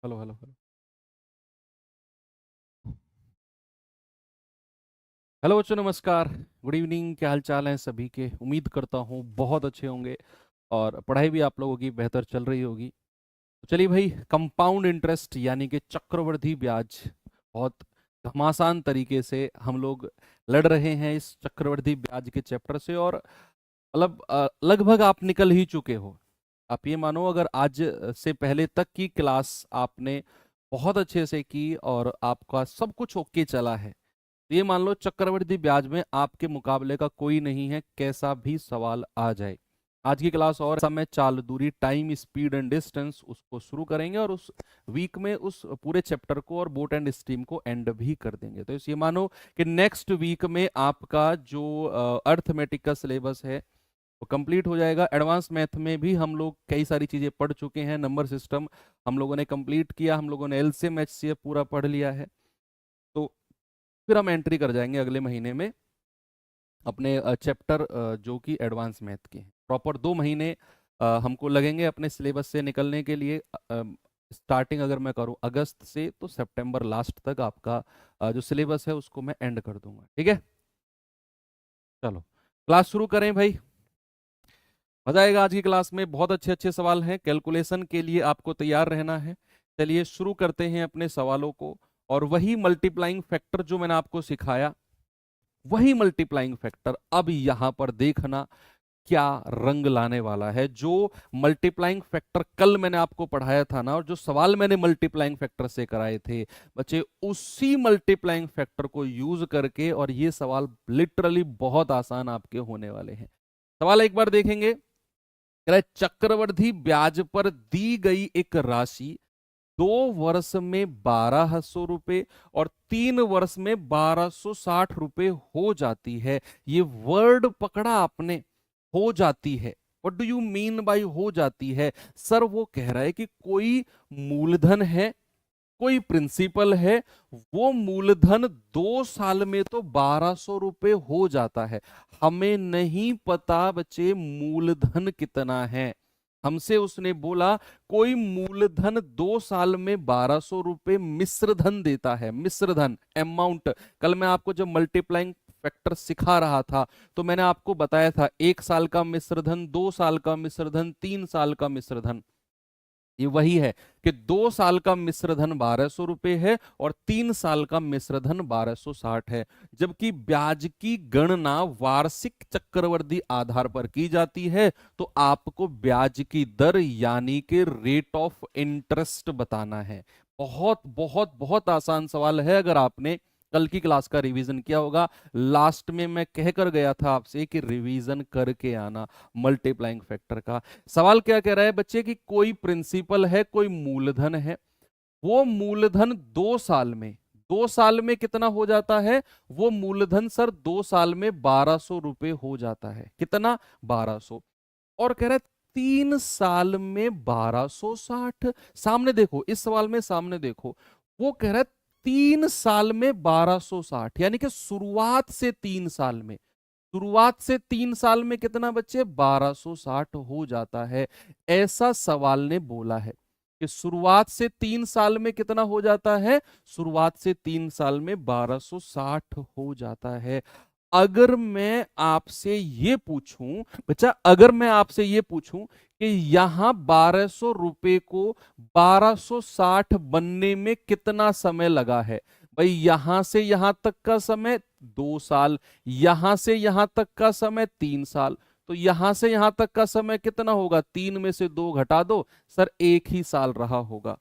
Hello hello hello. Hello बच्चों, नमस्कार। Good evening. क्या हाल चाल है सभी के? उम्मीद करता हूँ बहुत अच्छे होंगे और पढ़ाई भी आप लोगों की बेहतर चल रही होगी। तो चलिए भाई, कंपाउंड इंटरेस्ट यानी कि चक्रवृद्धि ब्याज, बहुत घमासान तरीके से हम लोग लड़ रहे हैं इस चक्रवृद्धि ब्याज के चैप्टर से। और मतलब लगभग आप निकल ही चुके हो। आप ये मानो, अगर आज से पहले तक की क्लास आपने बहुत अच्छे से की और आपका सब कुछ ओके चला है, तो ये मान लो चक्रवृद्धि ब्याज में आपके मुकाबले का कोई नहीं है, कैसा भी सवाल आ जाए। आज की क्लास और समय, चाल, दूरी, टाइम, स्पीड एंड डिस्टेंस, उसको शुरू करेंगे और उस वीक में उस पूरे चैप्टर को और बोट एंड स्ट्रीम को एंड भी कर देंगे। तो ये मानो कि नेक्स्ट वीक में आपका जो अर्थमेटिक का सिलेबस है वो कंप्लीट हो जाएगा। एडवांस मैथ में भी हम लोग कई सारी चीजें पढ़ चुके हैं। नंबर सिस्टम हम लोगों ने कंप्लीट किया, हम लोगों ने एलसीएम एचसीएफ पूरा पढ़ लिया है। तो फिर हम एंट्री कर जाएंगे अगले महीने में अपने चैप्टर जो कि एडवांस मैथ के हैं। प्रॉपर 2 महीने हमको लगेंगे अपने सिलेबस से निकलने के लिए। स्टार्टिंग अगर मैं करूं अगस्त से, तो सितंबर लास्ट तक आपका जो सिलेबस है उसको मैं एंड कर दूंगा। ठीक है, चलो क्लास शुरू करें भाई। मजा आएगा आज की क्लास में। बहुत अच्छे अच्छे सवाल हैं, कैलकुलेशन के लिए आपको तैयार रहना है। चलिए शुरू करते हैं अपने सवालों को। और वही मल्टीप्लाइंग फैक्टर जो मैंने आपको सिखाया, वही मल्टीप्लाइंग फैक्टर अब यहां पर देखना क्या रंग लाने वाला है। जो मल्टीप्लाइंग फैक्टर कल मैंने आपको पढ़ाया था ना, और जो सवाल मैंने मल्टीप्लाइंग फैक्टर से कराए थे बच्चे, उसी मल्टीप्लाइंग फैक्टर को यूज करके, और ये सवाल लिटरली बहुत आसान आपके होने वाले हैं। सवाल एक बार देखेंगे। कह रहा है, चक्रवृद्धि ब्याज पर दी गई एक राशि 2 वर्ष में 1200 रुपए और 3 वर्ष में 1260 रुपए हो जाती है। ये वर्ड पकड़ा आपने, हो जाती है। What do you mean by हो जाती है? सर वो कह रहा है कि कोई मूलधन है, कोई प्रिंसिपल है, वो मूलधन 2 साल में तो 1200 रुपए हो जाता है। हमें नहीं पता बच्चे मूलधन कितना है। हमसे उसने बोला कोई मूलधन 2 साल में 1200 रुपए मिश्र धन देता है। मिश्र धन अमाउंट, कल मैं आपको जब मल्टीप्लाइंग फैक्टर सिखा रहा था तो मैंने आपको बताया था 1 साल का मिश्र धन, 2 साल का मिश्र धन, 3 साल का मिश्र धन। ये वही है कि 2 साल का मिश्रधन 1200 रुपए है और 3 साल का मिश्रधन 1260 है। जबकि ब्याज की गणना वार्षिक चक्रवृद्धि आधार पर की जाती है, तो आपको ब्याज की दर यानी कि रेट ऑफ इंटरेस्ट बताना है। बहुत बहुत बहुत आसान सवाल है। अगर आपने कल की क्लास का रिवीजन किया होगा, लास्ट में मैं कहकर गया था आपसे कि रिवीजन करके आना मल्टीप्लाइंग फैक्टर का। सवाल क्या कह रहा है बच्चे कि कोई प्रिंसिपल है, कोई मूलधन है, वो मूलधन 2 साल में, 2 साल में कितना हो जाता है? वो मूलधन सर 2 साल में 1200 रुपए हो जाता है। कितना? 1200। और कह रहा है 3 साल में 1260। सामने देखो, इस सवाल में सामने देखो, वो कह रहा है 3 साल में 1260, यानी कि शुरुआत से 3 साल में, शुरुआत से 3 साल में कितना बच्चे? 1260 हो जाता है। ऐसा सवाल ने बोला है कि शुरुआत से 3 साल में कितना हो जाता है? शुरुआत से 3 साल में 1260 हो जाता है। अगर मैं आपसे ये पूछूं बच्चा, अगर मैं आपसे ये पूछूं कि यहां 1200 रुपए को 1260 बनने में कितना समय लगा है? भाई यहां से यहां तक का समय 2 साल, यहां से यहां तक का समय 3 साल, तो यहां से यहां तक का समय कितना होगा? 3 में से 2 घटा दो, सर 1 ही साल रहा होगा।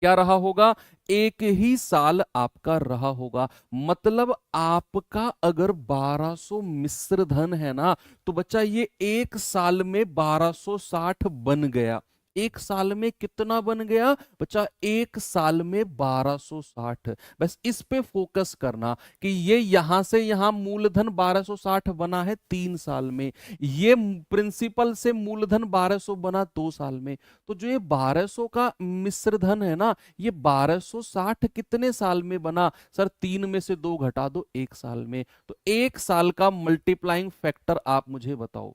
क्या रहा होगा? 1 ही साल आपका रहा होगा। मतलब आपका अगर 1200 मिश्र धन है ना, तो बच्चा ये 1 साल में 1260 बन गया। 1 साल में कितना बन गया बच्चा? 1 साल में 1260। बस इस पे फोकस करना कि ये यहां से यहां मूलधन 1260 बना है 3 साल में, ये प्रिंसिपल से मूलधन 1200 बना 2 साल में। तो जो ये 1200 का मिश्र धन है ना, ये 1260 कितने साल में बना? सर 3 में से 2 घटा दो, 1 साल में। तो 1 साल का मल्टीप्लाइंग फैक्टर आप मुझे बताओ।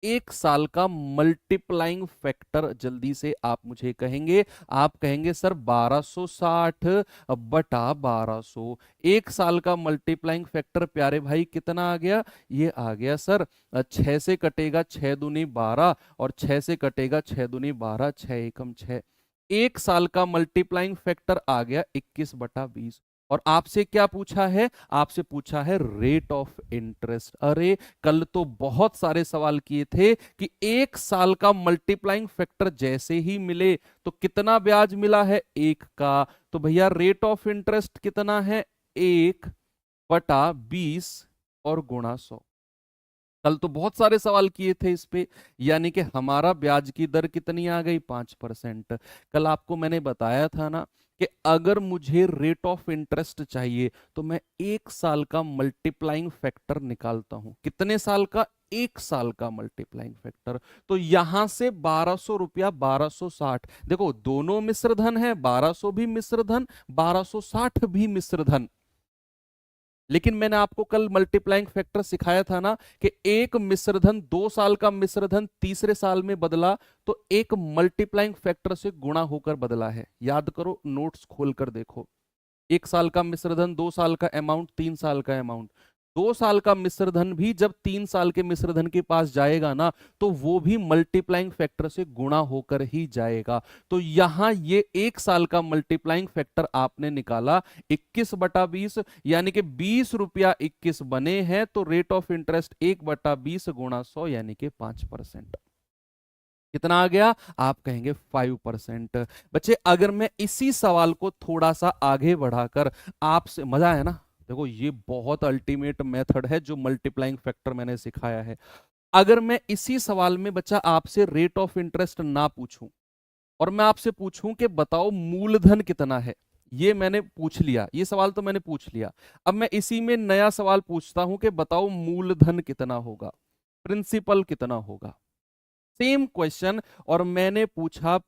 एक साल का मल्टीप्लाइंग फैक्टर जल्दी से आप मुझे कहेंगे। आप कहेंगे सर 1260 बटा 1200। एक साल का मल्टीप्लाइंग फैक्टर प्यारे भाई कितना आ गया? ये आ गया सर 6 से कटेगा 6 दूनी 12 और 6 से कटेगा 6 दूनी 12, 6 एकम 6। एक साल का मल्टीप्लाइंग फैक्टर आ गया 21 बटा 20। और आपसे क्या पूछा है? आपसे पूछा है रेट ऑफ इंटरेस्ट। अरे कल तो बहुत सारे सवाल किए थे कि एक साल का मल्टीप्लाइंग फैक्टर जैसे ही मिले तो कितना ब्याज मिला है? 1 का। तो भैया रेट ऑफ इंटरेस्ट कितना है? 1/20 और गुणा 100। कल तो बहुत सारे सवाल किए थे इस पे। यानी कि हमारा ब्याज की दर कितनी आ गई? 5%। कल आपको मैंने बताया था ना कि अगर मुझे रेट ऑफ इंटरेस्ट चाहिए तो मैं एक साल का मल्टीप्लाइंग फैक्टर निकालता हूं। कितने साल का? एक साल का मल्टीप्लाइंग फैक्टर। तो यहां से 1200 रुपया 1260। देखो दोनों मिश्र धन है, 1200 भी मिश्र धन, 1260 भी मिश्र धन। लेकिन मैंने आपको कल मल्टीप्लाइंग फैक्टर सिखाया था ना कि एक मिश्रधन 2 साल का मिश्रधन तीसरे साल में बदला तो एक मल्टीप्लाइंग फैक्टर से गुणा होकर बदला है। याद करो, नोट्स खोलकर देखो। 1 साल का मिश्रधन 2 साल का अमाउंट 3 साल का अमाउंट। 2 साल का मिश्रधन भी जब 3 साल के मिश्रधन के पास जाएगा ना तो वो भी मल्टीप्लाइंग फैक्टर से गुणा होकर ही जाएगा। तो यहां ये 1 साल का मल्टीप्लाइंग फैक्टर आपने निकाला 21/20, यानी कि 20 रुपया 21 बने हैं। तो रेट ऑफ इंटरेस्ट 1/20 गुणा 100 यानी कि 5%। कितना आ गया? आप कहेंगे 5%। बच्चे अगर मैं इसी सवाल को थोड़ा सा आगे बढ़ाकर आपसे, मजा है ना? देखो ये बहुत अल्टीमेट मेथड है जो मल्टीप्लाइंग फैक्टर मैंने सिखाया है। अगर मैं इसी सवाल में बच्चा आपसे रेट ऑफ इंटरेस्ट ना पूछूं और मैं आपसे पूछूं कि बताओ मूलधन कितना है, ये मैंने पूछ लिया, ये सवाल तो मैंने पूछ लिया। अब मैं इसी में नया सवाल पूछता हूं कि बताओ मूलधन कितना होगा, प्रिंसिपल कितना होगा। सेम क्वेश्चन और मैंने पूछा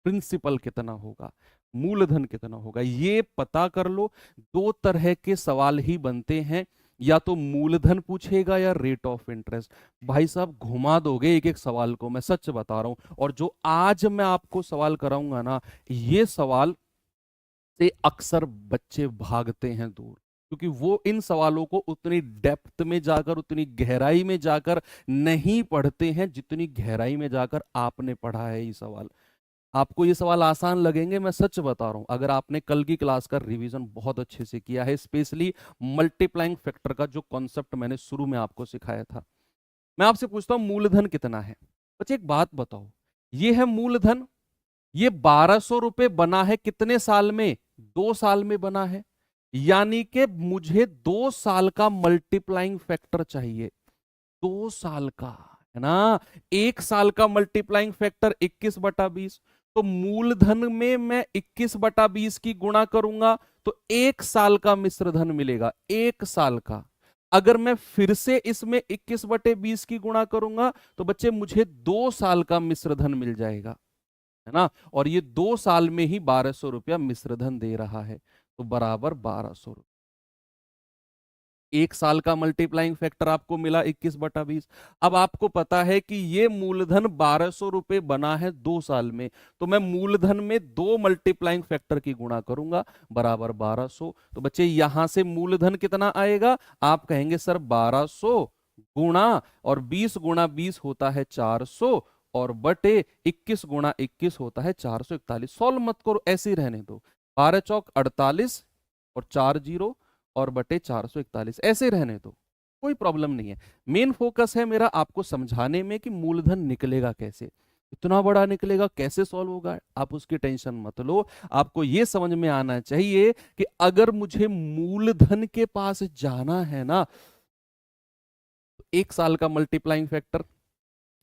प्रिंसिपल कितना होगा, मूलधन कितना होगा। ये पता कर लो, दो तरह के सवाल ही बनते हैं, या तो मूलधन पूछेगा या रेट ऑफ इंटरेस्ट। भाई साहब घुमा दोगे एक एक सवाल को, मैं सच बता रहा हूं। और जो आज मैं आपको सवाल कराऊंगा ना, ये सवाल से अक्सर बच्चे भागते हैं दूर, क्योंकि वो इन सवालों को उतनी डेप्थ में जाकर, उतनी गहराई में जाकर नहीं पढ़ते हैं जितनी गहराई में जाकर आपने पढ़ा है ये सवाल। आपको ये सवाल आसान लगेंगे, मैं सच बता रहा हूं, अगर आपने कल की क्लास का रिवीजन बहुत अच्छे से किया है, स्पेशली मल्टीप्लाइंग फैक्टर का जो कॉन्सेप्ट मैंने शुरू में आपको सिखाया था। मैं आपसे पूछता हूं मूलधन कितना है। बच्चे एक बात बताओ, ये है मूलधन, ये 1200 रुपए बना है कितने साल में? 2 साल में बना है। यानी कि मुझे 2 साल का मल्टीप्लाइंग फैक्टर चाहिए। 2 साल का, है ना? एक साल का मल्टीप्लाइंग फैक्टर 21/20। तो मूलधन में मैं 21/20 की गुणा करूंगा तो 1 साल का मिश्रधन मिलेगा, 1 साल का। अगर मैं फिर से इसमें 21/20 की गुणा करूंगा तो बच्चे मुझे 2 साल का मिश्रधन मिल जाएगा, है ना? और ये 2 साल में ही 1200 रुपया मिश्रधन दे रहा है, तो बराबर 1200। 1 साल का मल्टीप्लाइंग फैक्टर आपको मिला 21/20। अब आपको पता है कि ये मूलधन 1200 रुपए बना है 2 साल में, तो मैं मूलधन में 2 मल्टीप्लाइंग फैक्टर की गुणा करूंगा, बराबर 1200। तो बच्चे यहां से मूलधन कितना आएगा? आप कहेंगे सर 1200 गुणा, और 20 गुणा 20 होता है 400, और बटे 21 गुणा 21 होता है 441। सॉल्व मत करो, ऐसे ही रहने दो। 12 चौक 48 और 4 जीरो और बटे 441, ऐसे रहने दो, कोई प्रॉब्लम नहीं है। मेन फोकस है मेरा आपको समझाने में कि मूलधन निकलेगा कैसे, इतना बड़ा निकलेगा, कैसे सॉल्व होगा, आप उसकी टेंशन मत लो। आपको यह समझ में आना चाहिए कि अगर मुझे मूलधन के पास जाना है ना, तो 1 साल का मल्टीप्लाइंग फैक्टर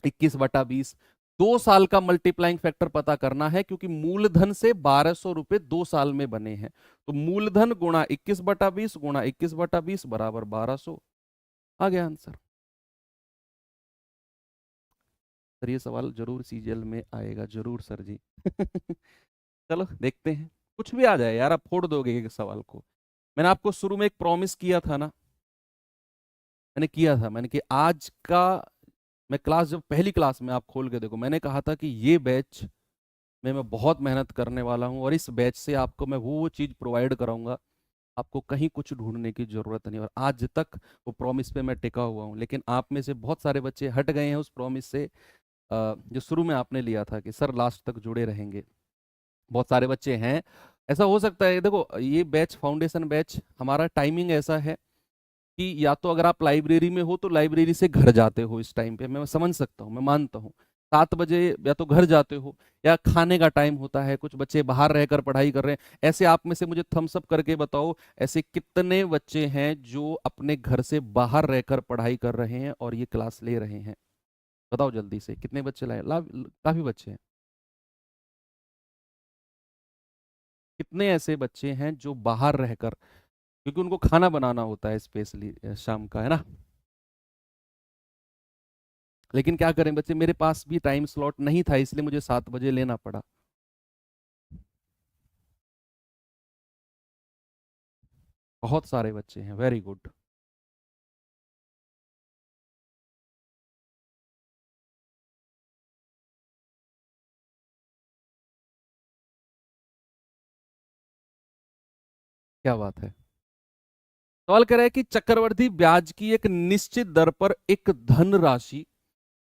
21/20, 2 साल का मल्टीप्लाइंग फैक्टर पता करना है, क्योंकि मूलधन से 1200 रुपए 2 साल में बने हैं। तो मूलधन गुणा 21/20 गुणा 21/20 बराबर 1200। आ गया आंसर। सर ये सवाल जरूर सीजीएल में आएगा, जरूर सर जी। चलो देखते हैं, कुछ भी आ जाए यार, आप फोड़ दोगे एक सवाल को। मैंने आपको शुरू में एक प्रॉमिस किया था ना, मैंने किया था, मैंने कि आज का मैं क्लास जब पहली क्लास में आप खोल के देखो, मैंने कहा था कि ये बैच में मैं बहुत मेहनत करने वाला हूँ और इस बैच से आपको मैं वो चीज़ प्रोवाइड कराऊंगा, आपको कहीं कुछ ढूंढने की जरूरत नहीं। और आज तक वो प्रॉमिस पे मैं टिका हुआ हूँ। लेकिन आप में से बहुत सारे बच्चे हट गए हैं उस प्रॉमिस से, जो शुरू में आपने लिया था कि सर लास्ट तक जुड़े रहेंगे। बहुत सारे बच्चे हैं। ऐसा हो सकता है, देखो ये बैच फाउंडेशन बैच हमारा टाइमिंग ऐसा है कि या तो अगर आप लाइब्रेरी में हो तो लाइब्रेरी से घर जाते हो इस टाइम पे, मैं समझ सकता हूँ, मैं मानता हूँ। 7 बजे या तो घर जाते हो या खाने का टाइम होता है, कुछ बच्चे बाहर रहकर पढ़ाई कर रहे हैं। ऐसे आप में से मुझे थम्स अप करके बताओ, ऐसे कितने बच्चे हैं जो अपने घर से बाहर रहकर पढ़ाई कर रहे हैं और ये क्लास ले रहे हैं? बताओ जल्दी से, कितने बच्चे लाए? काफी बच्चे हैं। कितने ऐसे बच्चे हैं जो बाहर रहकर, क्योंकि उनको खाना बनाना होता है स्पेशली शाम का, है ना। लेकिन क्या करें बच्चे, मेरे पास भी टाइम स्लॉट नहीं था इसलिए मुझे 7 बजे लेना पड़ा। बहुत सारे बच्चे हैं, वेरी गुड। क्या बात है। सवाल कह रहा है कि चक्रवृद्धि ब्याज की एक निश्चित दर पर एक धनराशि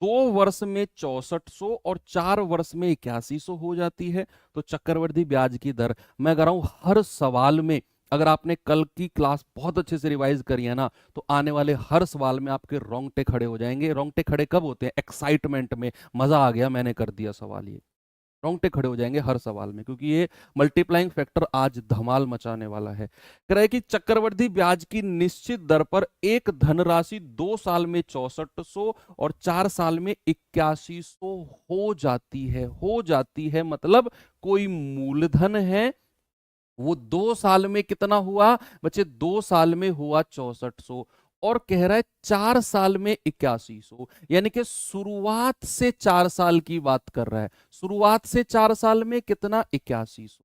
2 वर्ष में 6400 और 4 वर्ष में 8100 हो जाती है, तो चक्रवृद्धि ब्याज की दर। मैं कह रहा हूं हर सवाल में, अगर आपने कल की क्लास बहुत अच्छे से रिवाइज करी है ना, तो आने वाले हर सवाल में आपके रोंगटे खड़े हो जाएंगे। रोंगटे खड़े कब होते हैं? एक्साइटमेंट में, मजा आ गया मैंने कर दिया सवाल ये। रोंगटे खड़े हो जाएंगे हर सवाल में, क्योंकि ये मल्टीप्लाइंग फैक्टर आज धमाल मचाने वाला है। कह रहा है कि चक्रवृद्धि ब्याज की निश्चित दर पर एक धनराशि 2 साल में 6400 और 4 साल में 8100 हो जाती है। हो जाती है मतलब कोई मूलधन है, वो 2 साल में कितना हुआ बच्चे? 2 साल में हुआ 6400, और कह रहा है 4 साल में 8100, यानी कि शुरुआत से 4 साल की बात कर रहा है। शुरुआत से 4 साल में कितना? 8100।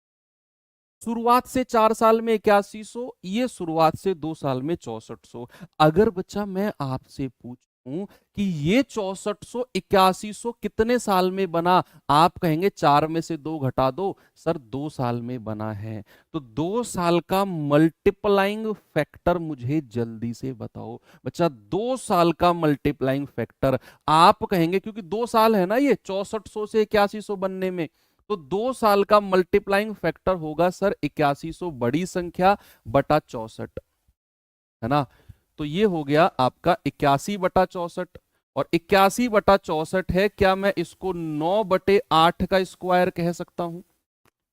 शुरुआत से 4 साल में 8100, ये शुरुआत से 2 साल में 6400। अगर बच्चा मैं आपसे पूछूं कि ये 6400 8100 कितने साल में बना, आप कहेंगे 4 में से 2 घटा दो सर, 2 साल में बना है। तो 2 साल का मल्टीप्लाइंग फैक्टर मुझे जल्दी से बताओ बच्चा। 2 साल का मल्टीप्लाइंग फैक्टर आप कहेंगे, क्योंकि 2 साल है ना ये 6400 से 8100 बनने में, तो 2 साल का मल्टीप्लाइंग फैक्टर होगा सर 8100 बड़ी संख्या बटा 64, है ना। तो ये हो गया आपका 81/64, और 81/64 है। क्या मैं इसको 9/8 का स्क्वायर कह सकता हूं?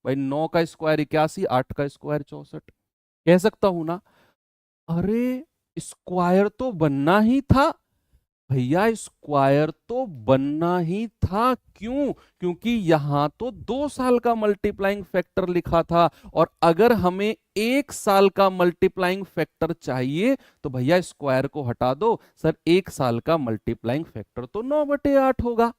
भाई 9 का स्क्वायर 81, 8 का स्क्वायर 64, कह सकता हूं ना? अरे स्क्वायर तो बनना ही था भैया, स्क्वायर तो बनना ही था। क्यों? क्योंकि यहां तो 2 साल का मल्टीप्लाइंग फैक्टर लिखा था, और अगर हमें 1 साल का मल्टीप्लाइंग फैक्टर चाहिए तो भैया स्क्वायर को हटा दो सर, 1 साल का मल्टीप्लाइंग फैक्टर तो 9/8 होगा।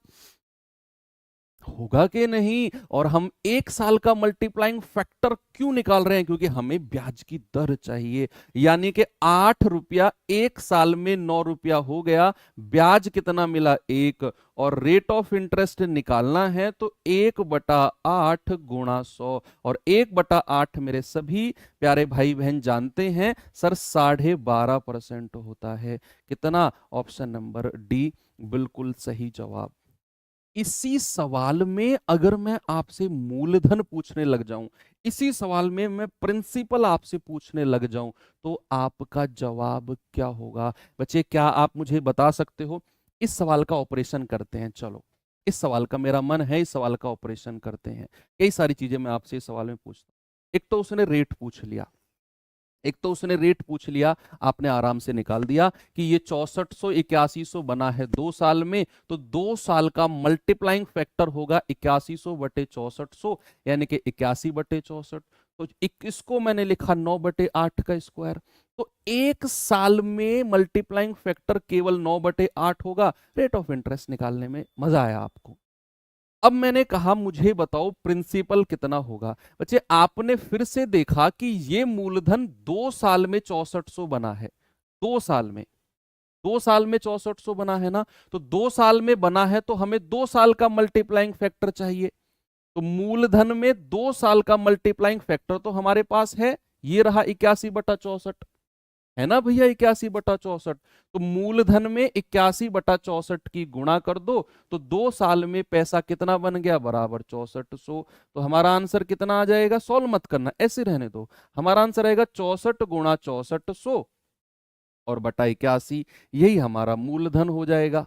होगा कि नहीं? और हम 1 साल का मल्टीप्लाइंग फैक्टर क्यों निकाल रहे हैं? क्योंकि हमें ब्याज की दर चाहिए, यानी कि 8 रुपया 1 साल में 9 रुपया हो गया। ब्याज कितना मिला? 1। और रेट ऑफ इंटरेस्ट निकालना है तो 1/8 गुणा 100, और 1/8 मेरे सभी प्यारे भाई बहन जानते हैं सर 12.5% होता है। कितना? ऑप्शन नंबर डी बिल्कुल सही जवाब। इसी सवाल में अगर मैं आपसे मूलधन पूछने लग जाऊं, इसी सवाल में मैं प्रिंसिपल आपसे पूछने लग जाऊं, तो आपका जवाब क्या होगा बच्चे? क्या आप मुझे बता सकते हो? इस सवाल का ऑपरेशन करते हैं, चलो। इस सवाल का मेरा मन है, इस सवाल का ऑपरेशन करते हैं। कई सारी चीजें मैं आपसे इस सवाल में पूछता हूं। एक तो उसने रेट पूछ लिया, एक तो उसने रेट पूछ लिया, आपने आराम से निकाल दिया कि ये 6400 8100 बना है 2 साल में, तो 2 साल का मल्टीप्लाइंग फैक्टर होगा 8100 बटे 6400, यानी कि 81/64। तो इसको मैंने लिखा 9/8 का स्क्वायर। तो 1 साल में मल्टीप्लाइंग फैक्टर केवल 9/8 होगा। रेट ऑफ इंटरेस्ट निकालने में मजा आया आपको? अब मैंने कहा मुझे बताओ प्रिंसिपल कितना होगा। बच्चे आपने फिर से देखा कि ये मूलधन 2 साल में 6400 बना है, 2 साल में। 2 साल में 6400 बना है ना, तो 2 साल में बना है तो हमें 2 साल का मल्टीप्लाइंग फैक्टर चाहिए। तो मूलधन में 2 साल का मल्टीप्लाइंग फैक्टर तो हमारे पास है, ये रहा 81/64, है ना भैया 81/64। तो मूलधन में 81/64 की गुणा कर दो, तो 2 साल में पैसा कितना बन गया, बराबर 6400। तो हमारा आंसर कितना आ जाएगा, सॉल्व मत करना, ऐसे रहने दो। हमारा आंसर आएगा 64 गुणा 6400 और बटा 81, यही हमारा मूलधन हो जाएगा,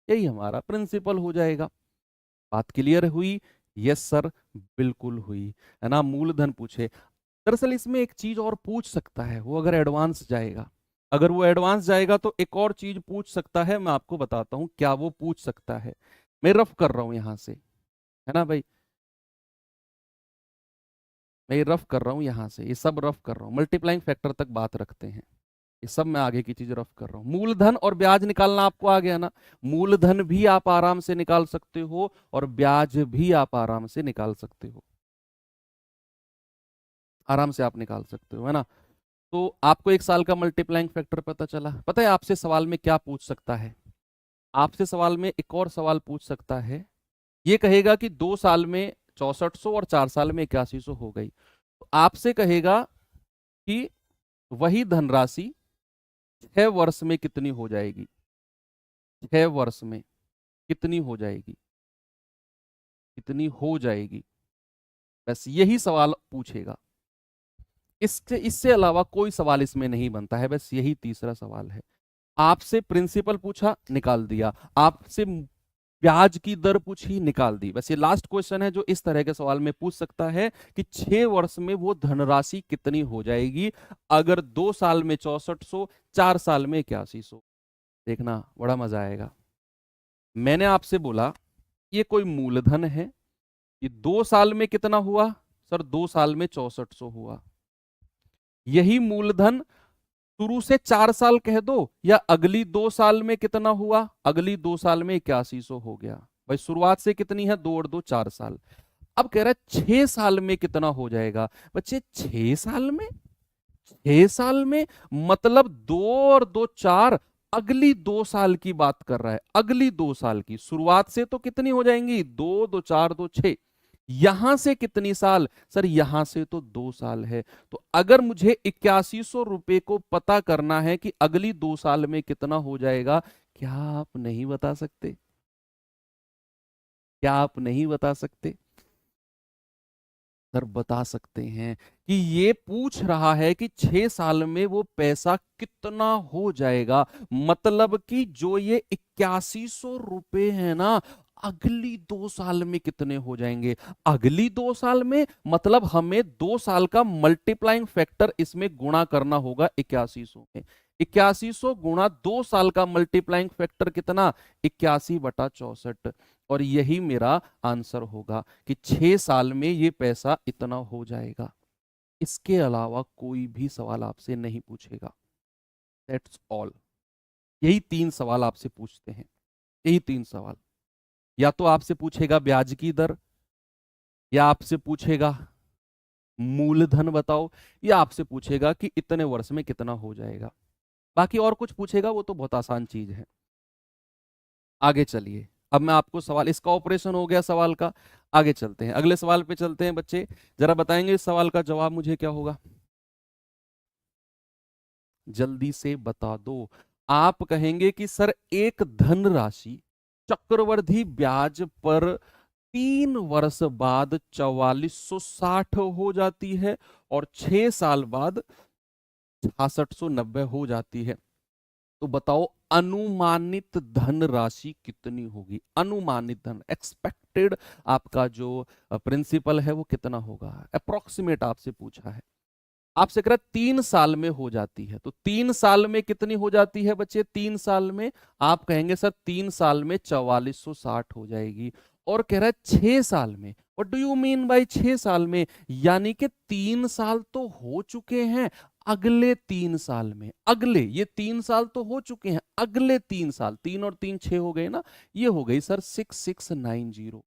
यही हमारा प्रिंसिपल हो जाएगा। बात क्लियर हुई? यस सर, बिल्कुल हुई, है ना। मूलधन पूछे, दरअसल इसमें एक चीज और पूछ सकता है वो, अगर एडवांस जाएगा, अगर वो एडवांस जाएगा तो एक और चीज पूछ सकता है, मैं आपको बताता हूं क्या वो पूछ सकता है। मैं रफ कर रहा हूं यहां से, है ना भाई, मैं ये रफ कर रहा हूं यहां से, ये सब रफ कर रहा हूं, मल्टीप्लाइंग फैक्टर तक बात रखते हैं, ये सब मैं आगे की चीज रफ कर रहा हूं। मूलधन और ब्याज निकालना आपको आ गया ना, मूलधन भी आप आराम से निकाल सकते हो और ब्याज भी आप आराम से निकाल सकते हो, आराम से आप निकाल सकते हो, है ना। तो आपको 1 साल का मल्टीप्लाइंग फैक्टर पता चला। पता है आपसे सवाल में क्या पूछ सकता है, आपसे सवाल में एक और सवाल पूछ सकता है, ये कहेगा कि 2 साल में 6400 और 4 साल में 8100 हो गई, तो आपसे कहेगा कि वही धनराशि 6 वर्ष में कितनी हो जाएगी, 6 वर्ष में कितनी हो जाएगी, कितनी हो जाएगी, बस यही सवाल पूछेगा। इससे इससे अलावा कोई सवाल इसमें नहीं बनता है, बस यही तीसरा सवाल है। आपसे प्रिंसिपल पूछा, निकाल दिया, आपसे ब्याज की दर पूछी, निकाल दी। बस ये लास्ट क्वेश्चन है जो इस तरह के सवाल में पूछ सकता है कि 6 वर्ष में वो धनराशि कितनी हो जाएगी, अगर 2 साल में 6400, 4 साल में 8100। देखना बड़ा मजा आएगा। मैंने आपसे बोला ये कोई मूलधन है, ये 2 साल में कितना हुआ, सर 2 साल में 6400 हुआ। यही मूलधन शुरू से 4 साल कह दो, या अगली 2 साल में कितना हुआ, अगली 2 साल में 8100 हो गया। भाई शुरुआत से कितनी है, 2 और 2 4 साल। अब कह रहा है 6 साल में कितना हो जाएगा। बच्चे 6 साल में, 6 साल में मतलब 2 और 2 4, अगली 2 साल की बात कर रहा है, अगली 2 साल की। शुरुआत से तो कितनी हो जाएंगी, 2 2 4 2 6, यहां से कितनी साल, सर यहां से तो 2 साल है। तो अगर मुझे 8100 रुपए को पता करना है कि अगली 2 साल में कितना हो जाएगा, क्या आप नहीं बता सकते, क्या आप नहीं बता सकते? सर बता सकते हैं कि ये पूछ रहा है कि 6 साल में वो पैसा कितना हो जाएगा, मतलब कि जो ये 8100 रुपए है ना, अगली 2 साल में कितने हो जाएंगे। अगली 2 साल में मतलब हमें 2 साल का मल्टीप्लाइंग फैक्टर इसमें गुणा करना होगा 8100 में। 8100 गुणा 2 साल का मल्टीप्लाइंग फैक्टर कितना, 81/64, और यही मेरा आंसर होगा कि 6 साल में ये पैसा इतना हो जाएगा। इसके अलावा कोई भी सवाल आपसे नहीं पूछेगा। That's all. यही 3 सवाल आपसे पूछते हैं, यही 3 सवाल। या तो आपसे पूछेगा ब्याज की दर, या आपसे पूछेगा मूलधन बताओ, या आपसे पूछेगा कि इतने वर्ष में कितना हो जाएगा। बाकी और कुछ पूछेगा वो तो बहुत आसान चीज है। आगे चलिए, अब मैं आपको सवाल, इसका ऑपरेशन हो गया सवाल का। आगे चलते हैं, अगले सवाल पे चलते हैं बच्चे। जरा बताएंगे इस सवाल का जवाब मुझे क्या होगा, जल्दी से बता दो। आप कहेंगे कि सर एक धनराशि चक्रवृद्धि ब्याज पर 3 वर्ष बाद 4460 हो जाती है और 6 साल बाद 6690 हो जाती है। तो बताओ अनुमानित धनराशि कितनी होगी, अनुमानित धन, एक्सपेक्टेड आपका जो प्रिंसिपल है वो कितना होगा, अप्रोक्सीमेट आपसे पूछा है। आपसे कह रहा है 3 साल में हो जाती है, तो 3 साल में कितनी हो जाती है बच्चे, 3 साल में आप कहेंगे सर 3 साल में 4460 हो जाएगी। और कह रहा है 6 साल में, what do you mean by 6 साल में, यानी कि 3 साल तो हो चुके हैं, अगले 3 साल में, अगले ये 3 साल तो हो चुके हैं, अगले 3 साल, 3 और 3 6 हो गए ना, ये हो गई सर 6690,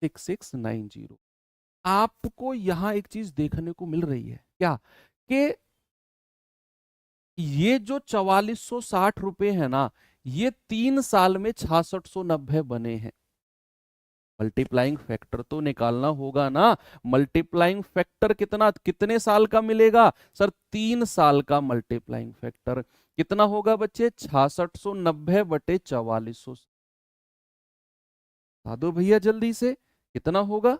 6690। आपको यहां एक चीज देखने को मिल रही है क्या, कि ये जो 4460 रुपए है ना, ये 3 साल में 6690 बने हैं। मल्टीप्लाइंग फैक्टर तो निकालना होगा ना। मल्टीप्लाइंग फैक्टर कितना, कितने साल का मिलेगा सर? 3 साल का मल्टीप्लाइंग फैक्टर कितना होगा बच्चे? 6690/4400। बता दो भैया जल्दी से, कितना होगा?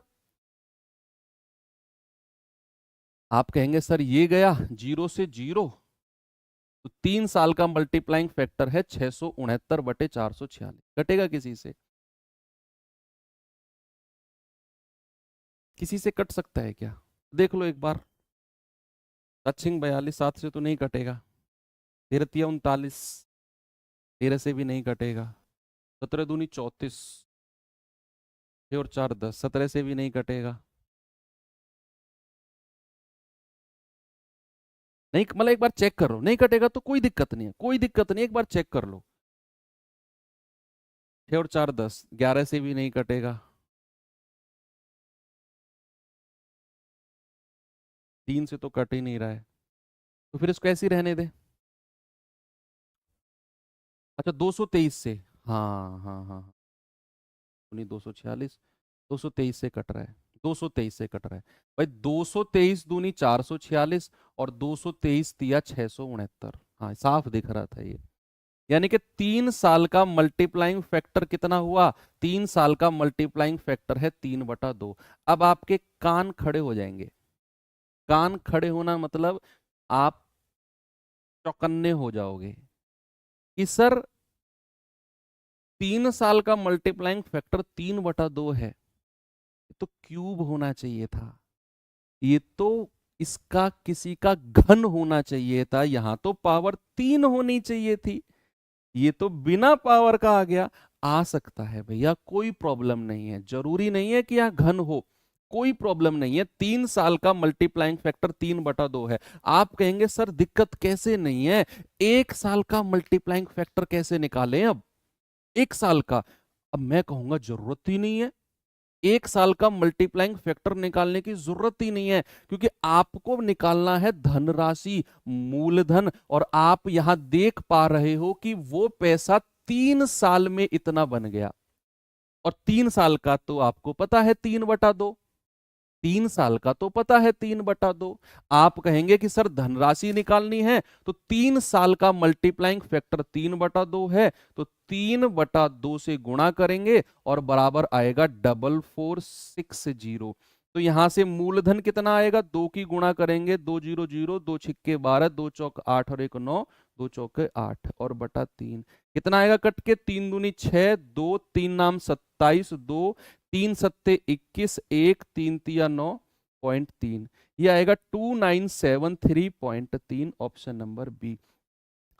आप कहेंगे सर ये गया 0 से 0, तो 3 साल का मल्टीप्लाइंग फैक्टर है 669/446। कटेगा किसी से? किसी से कट सकता है क्या? देख लो एक बार। दक्षिण 42 7 से तो नहीं कटेगा। 13 39, 13 से भी नहीं कटेगा। 17 दूनी 34, 6 और 4 10, 17 से भी नहीं कटेगा। नहीं मतलब एक बार चेक कर लो, नहीं कटेगा तो कोई दिक्कत नहीं है, कोई दिक्कत नहीं है, एक बार चेक कर लो। 6 और 4 10, 11 से भी नहीं कटेगा। 3 से तो कट ही नहीं रहा है, तो फिर इसको ऐसे ही रहने दे। अच्छा 223 से, हाँ हाँ हाँ, उन्हीं 246, 223 से कट रहा है, 223 से कट रहा है। भाई 223 दूनी 446 और 223 दिया 669। हाँ साफ दिख रहा था ये। यानी कि 3 साल का मल्टीप्लाइंग फैक्टर कितना हुआ? 3 साल का मल्टीप्लाइंग फैक्टर है 3/2। अब आपके कान खड़े हो जाएंगे। कान खड़े होना मतलब आप चौकन्ने हो जाओगे कि सर 3 साल का मल्टीप्लाइंग फैक्टर 3/2 है, तो क्यूब होना चाहिए था। ये तो इसका किसी का घन होना चाहिए था, यहां तो पावर 3 होनी चाहिए थी। ये तो बिना पावर का आ गया। आ सकता है भैया, कोई प्रॉब्लम नहीं है, जरूरी नहीं है कि यह घन हो, कोई प्रॉब्लम नहीं है। 3 साल का मल्टीप्लाइंग फैक्टर 3/2 है। आप कहेंगे सर दिक्कत कैसे नहीं है, 1 साल का मल्टीप्लाइंग फैक्टर कैसे निकालें अब? 1 साल का, अब मैं कहूंगा जरूरत ही नहीं है। 1 साल का मल्टीप्लाइंग फैक्टर निकालने की जरूरत ही नहीं है, क्योंकि आपको निकालना है धनराशि, मूलधन, और आप यहां देख पा रहे हो कि वो पैसा 3 साल में इतना बन गया। और 3 साल का तो आपको पता है 3/2, 3 साल का तो पता है 3/2। आप कहेंगे कि सर धनराशि निकालनी है, तो 3 साल का मल्टीप्लाइंग फैक्टर 3/2 है, तो 3/2 से गुणा करेंगे और बराबर आएगा 4460। तो यहां से मूलधन कितना आएगा? 2 की गुणा करेंगे, 2 0 0, 2 छिक्के 12, 2 चौक 8 और 1 9, 2 चौके 8 और बटा 3। कितना आएगा कट के? 3 दूनी 6, 2 3 नाम 27, 2 3 सत्ते 21, 1 3 तिया 9.3। ये आएगा 2973.3, ऑप्शन नंबर बी।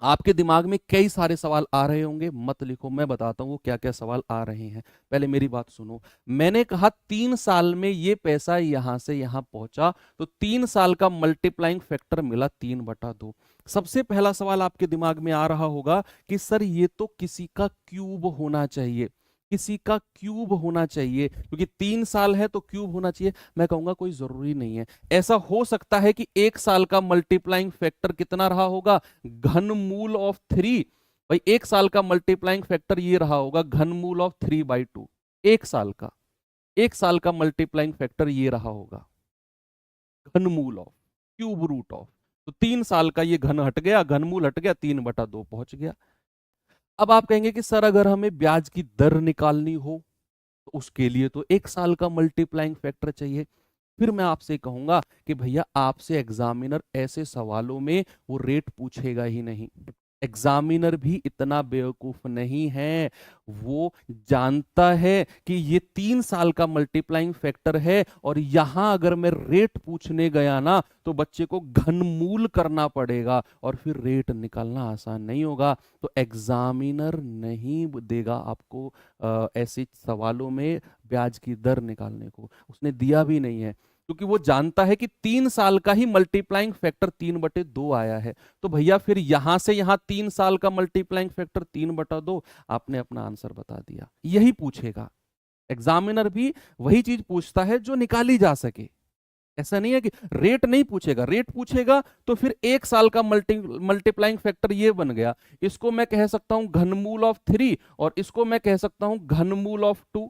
आपके दिमाग में कई सारे सवाल आ रहे होंगे, मत लिखो, मैं बताता हूं वो क्या क्या सवाल आ रहे हैं। पहले मेरी बात सुनो। मैंने कहा 3 साल में ये पैसा यहां से यहां पहुंचा, तो 3 साल का मल्टीप्लाइंग फैक्टर मिला 3/2। सबसे पहला सवाल आपके दिमाग में आ रहा होगा कि सर ये तो किसी का क्यूब होना चाहिए, किसी का क्यूब होना चाहिए, क्योंकि 3 साल है तो क्यूब होना चाहिए। मैं कहूंगा कोई जरूरी नहीं है। ऐसा हो सकता है कि 1 साल का मल्टीप्लाइंग फैक्टर कितना रहा होगा? घनमूल ऑफ 3। भाई 1 साल का मल्टीप्लाइंग फैक्टर ये रहा होगा घनमूल ऑफ 3/2। 1 साल का, 1 साल का मल्टीप्लाइंग फैक्टर ये रहा होगा घनमूल ऑफ, क्यूब रूट ऑफ। तो 3 साल का ये घन हट गया, घनमूल हट गया, 3/2 पहुंच गया। अब आप कहेंगे कि सर अगर हमें ब्याज की दर निकालनी हो तो उसके लिए तो 1 साल का मल्टीप्लाइंग फैक्टर चाहिए। फिर मैं आपसे कहूंगा कि भैया आपसे एग्जामिनर ऐसे सवालों में वो रेट पूछेगा ही नहीं। एग्जामिनर भी इतना बेवकूफ नहीं है, वो जानता है कि ये 3 साल का मल्टीप्लाइंग फैक्टर है, और यहां अगर मैं रेट पूछने गया ना तो बच्चे को घनमूल करना पड़ेगा और फिर रेट निकालना आसान नहीं होगा। तो एग्जामिनर नहीं देगा आपको ऐसे सवालों में ब्याज की दर निकालने को, उसने दिया भी नहीं है, क्योंकि वो जानता है कि 3 साल का ही मल्टीप्लाइंग फैक्टर 3/2 आया है। तो भैया फिर यहां से यहां 3 साल का मल्टीप्लाइंग फैक्टर 3/2, आपने अपना आंसर बता दिया। यही पूछेगा एग्जामिनर भी, वही चीज पूछता है जो निकाली जा सके। ऐसा नहीं है कि रेट नहीं पूछेगा, रेट पूछेगा तो फिर एक साल का मल्टीप्लाइंग फैक्टर ये बन गया। इसको मैं कह सकता हूं घनमूल ऑफ 3 और इसको मैं कह सकता हूं घनमूल ऑफ 2,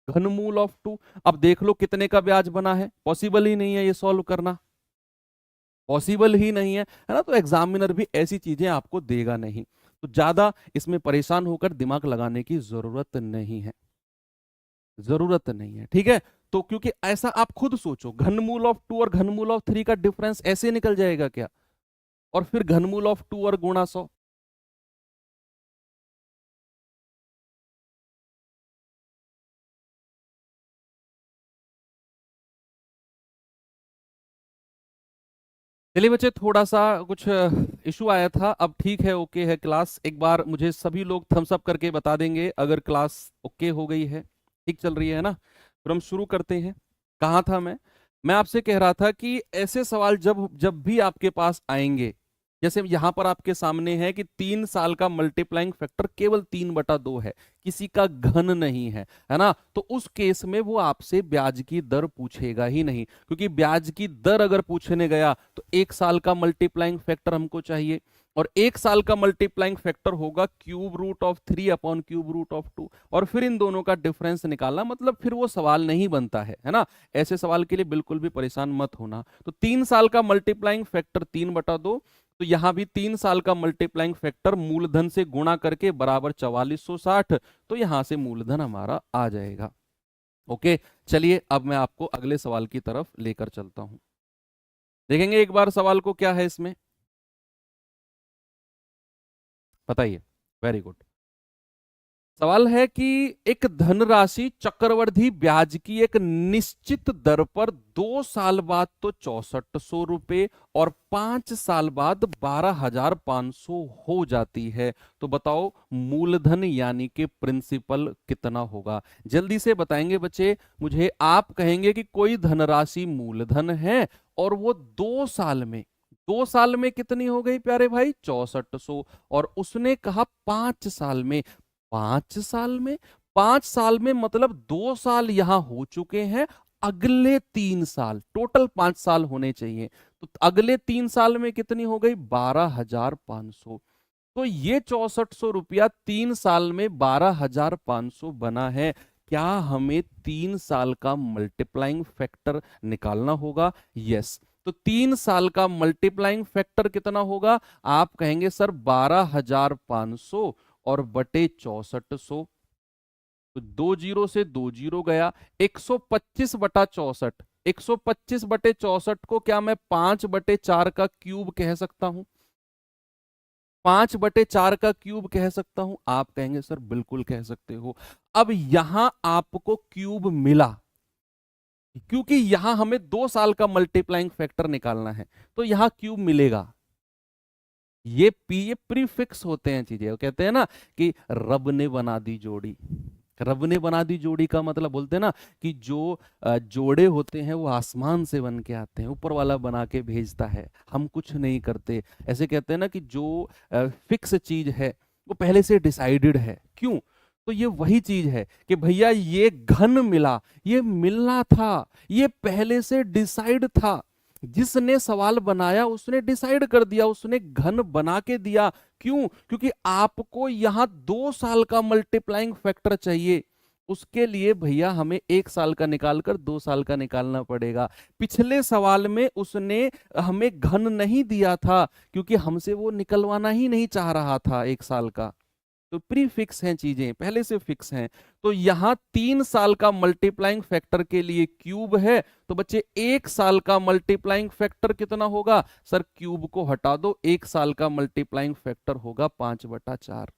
घनमूल ऑफ 2। अब देख लो कितने का ब्याज बना है, पॉसिबल ही नहीं है ये सॉल्व करना, पॉसिबल ही नहीं है ना। तो एग्जामिनर भी ऐसी चीजें आपको देगा नहीं, तो ज्यादा इसमें परेशान होकर दिमाग लगाने की जरूरत नहीं है, जरूरत नहीं है, ठीक है। तो क्योंकि ऐसा आप खुद सोचो, घनमूल ऑफ 2 और घनमूल ऑफ 3 का डिफरेंस ऐसे निकल जाएगा क्या, और फिर घनमूल ऑफ 2 और गुणा 100। चलिए बच्चे, थोड़ा सा कुछ इशू आया था, अब ठीक है, ओके है क्लास। एक बार मुझे सभी लोग थम्स अप करके बता देंगे अगर क्लास ओके हो गई है, ठीक चल रही है ना। फिर हम शुरू करते हैं। कहाँ था मैं आपसे कह रहा था कि ऐसे सवाल जब जब भी आपके पास आएंगे, जैसे यहां पर आपके सामने है कि 3 साल का मल्टीप्लाइंग फैक्टर केवल 3/2 है, किसी का घन नहीं है ना, तो उस केस में वो आपसे ब्याज की दर पूछेगा ही नहीं, क्योंकि ब्याज की दर अगर पूछने गया तो 1 साल का मल्टीप्लाइंग फैक्टर हमको चाहिए, और 1 साल का मल्टीप्लाइंग फैक्टर होगा cube root of 3 upon cube root of 2, और फिर इन दोनों का डिफरेंस निकालना, मतलब फिर वो सवाल नहीं बनता है ना। ऐसे सवाल के लिए बिल्कुल भी परेशान मत होना। तो 3 साल का मल्टीप्लाइंग फैक्टर 3/2, तो यहां भी 3 साल का मल्टीप्लाइंग फैक्टर मूलधन से गुणा करके बराबर 4460, तो यहां से मूलधन हमारा आ जाएगा। ओके, चलिए अब मैं आपको अगले सवाल की तरफ लेकर चलता हूं। देखेंगे एक बार सवाल को, क्या है इसमें, बताइए। Very good. सवाल है कि एक धनराशि चक्रवृद्धि ब्याज की एक निश्चित दर पर 2 साल बाद तो 6400 रुपए और 5 साल बाद 12,500 हो जाती है, तो बताओ मूलधन यानी कि प्रिंसिपल कितना होगा। जल्दी से बताएंगे बच्चे मुझे। आप कहेंगे कि कोई धनराशि मूलधन है और वो 2 साल में, 2 साल में कितनी हो गई प्यारे भाई, 6400, और उसने कहा 5 साल में, 5 साल में, 5 साल में मतलब 2 साल यहां हो चुके हैं, अगले 3 साल टोटल 5 साल होने चाहिए, तो अगले 3 साल में कितनी हो गई, 12,500। तो ये 6400 रुपया 3 साल में 12,500 बना है। क्या हमें 3 साल का मल्टीप्लाइंग फैक्टर निकालना होगा? यस। तो 3 साल का मल्टीप्लाइंग फैक्टर कितना होगा? आप कहेंगे सर 12,500 और बटे 6400, तो 2 जीरो से 2 जीरो गया, 125/64, 125/64 को क्या मैं 5/4 का क्यूब कह सकता हूं? 5/4 का क्यूब कह सकता हूं? आप कहेंगे सर बिल्कुल कह सकते हो। अब यहां आपको क्यूब मिला क्योंकि यहां हमें 2 साल का मल्टीप्लाइंग फैक्टर निकालना है, तो यहां क्यूब मिलेगा। ये प्रीफिक्स होते हैं चीजें, वो कहते हैं ना कि रब ने बना दी जोड़ी। रब ने बना दी जोड़ी का मतलब बोलते हैं ना कि जो जोड़े होते हैं वो आसमान से बन के आते हैं, ऊपर वाला बना के भेजता है, हम कुछ नहीं करते। ऐसे कहते हैं ना कि जो फिक्स चीज है वो पहले से डिसाइडेड है। क्यों? तो ये वही चीज है कि भैया ये घन मिला, ये मिलना था, ये पहले से डिसाइड था। जिसने सवाल बनाया उसने डिसाइड कर दिया, उसने घन बना के दिया। क्यों? क्योंकि आपको यहां 2 साल का मल्टीप्लाइंग फैक्टर चाहिए, उसके लिए भैया हमें 1 साल का निकालकर 2 साल का निकालना पड़ेगा। पिछले सवाल में उसने हमें घन नहीं दिया था क्योंकि हमसे वो निकलवाना ही नहीं चाह रहा था 1 साल का। तो प्री फिक्स हैं चीजें, पहले से फिक्स हैं। तो यहां 3 साल का मल्टीप्लाइंग फैक्टर के लिए क्यूब है, तो बच्चे 1 साल का मल्टीप्लाइंग फैक्टर कितना होगा? सर क्यूब को हटा दो, 1 साल का मल्टीप्लाइंग फैक्टर होगा 5/4।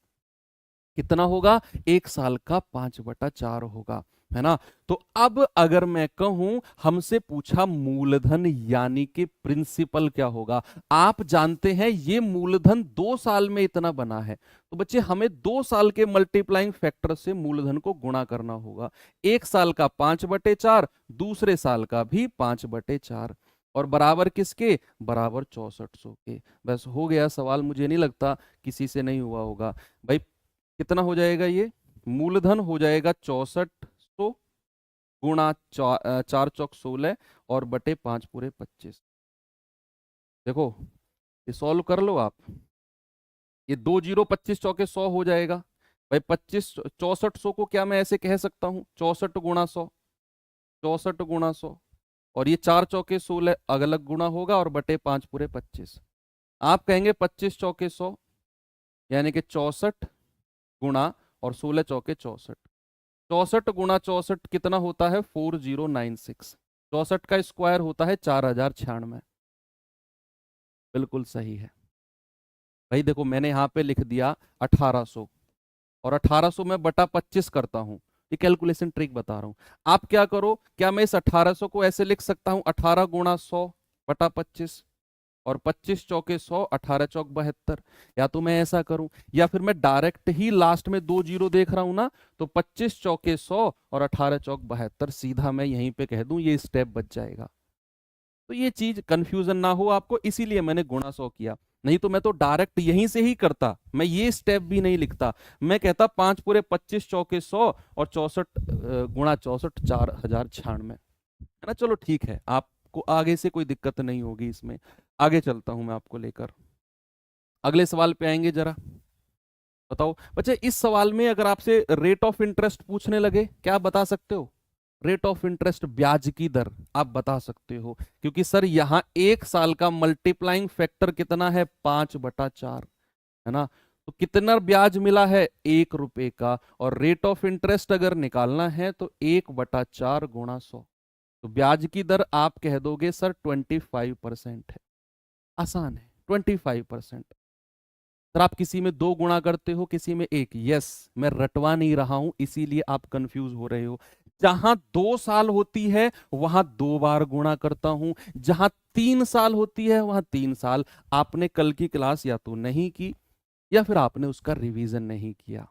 कितना होगा? 1 साल का 5/4 होगा, है ना। तो अब अगर मैं कहूं हमसे पूछा मूलधन यानी कि प्रिंसिपल क्या होगा, आप जानते हैं ये मूलधन 2 साल में इतना बना है, तो बच्चे हमें 2 साल के मल्टीप्लाइंग फैक्टर से मूलधन को गुणा करना होगा। 1 साल का 5/4, दूसरे साल का भी 5/4, और बराबर किसके? बराबर 6400 के। बस हो गया सवाल, मुझे नहीं लगता किसी से नहीं हुआ होगा भाई। कितना हो जाएगा ये? मूलधन हो जाएगा 6400 गुणा 4 चौक 16 और बटे 5 पूरे 25। देखो ये सॉल्व कर लो आप। ये 2 0 25 चौके 100 हो जाएगा। भाई 6400 को क्या मैं ऐसे कह सकता हूँ, 64 गुणा 100, 64 गुणा 100। और ये 4 चौके 16 अलग गुणा होगा और बटे 5 पूरे 25। आप कहेंगे 25 चौके 100 यानी कि 64 गुणा और 16 चौके 64। 64 गुणा 64 कितना होता है, 4096। 64 का स्क्वायर होता है 4096। बिल्कुल सही है। भाई देखो मैंने यहाँ पे लिख दिया 1800, और 1800 में बटा 25 करता हूँ। ये कैलकुलेशन ट्रिक बता रहा हूँ। आप क्या करो, क्या मैं इस 1800 को ऐसे लिख सकता हूँ, 18 गुणा 100 बटा 25, और 25 चौके 100, 18 चौक 72। या तो मैं ऐसा करूं, या फिर मैं डायरेक्ट ही लास्ट में 2 0 देख रहा हूं ना, तो 25 चौके 100 और 18 चौक 72 सीधा मैं यहीं पे कह दूं, ये स्टेप बच जाएगा। तो ये चीज कंफ्यूजन ना हो आपको, इसीलिए मैंने गुणा 100 किया। नहीं तो मैं तो डायरेक्ट यहीं से ही करता, मैं ये स्टेप भी नहीं लिखता। मैं कहता 5 पूरे 25 चौके 100 और 64 गुणा 64 4096, है ना। चलो ठीक है, आपको आगे से कोई दिक्कत नहीं होगी इसमें। आगे चलता हूं मैं आपको लेकर, अगले सवाल पे आएंगे। जरा बताओ बच्चे, इस सवाल में अगर आपसे रेट ऑफ इंटरेस्ट पूछने लगे, क्या आप बता सकते हो? रेट ऑफ इंटरेस्ट, ब्याज की दर आप बता सकते हो, क्योंकि सर यहां 1 साल का मल्टीप्लाइंग फैक्टर कितना है, 5/4, है ना। तो कितना ब्याज मिला है, 1 रुपए का। और रेट ऑफ इंटरेस्ट अगर निकालना है तो 1/4 गुणा 100। तो ब्याज की दर आप कह दोगे सर 25% है। आसान है, 25%। सर आप किसी में 2 गुणा करते हो, किसी में 1। यस, मैं रटवा नहीं रहा हूं, इसीलिए आप कंफ्यूज हो रहे हो। जहां 2 साल होती है वहां 2 बार गुणा करता हूं, जहां 3 साल होती है वहां 3 साल। आपने कल की क्लास या तो नहीं की, या फिर आपने उसका रिवीजन नहीं किया।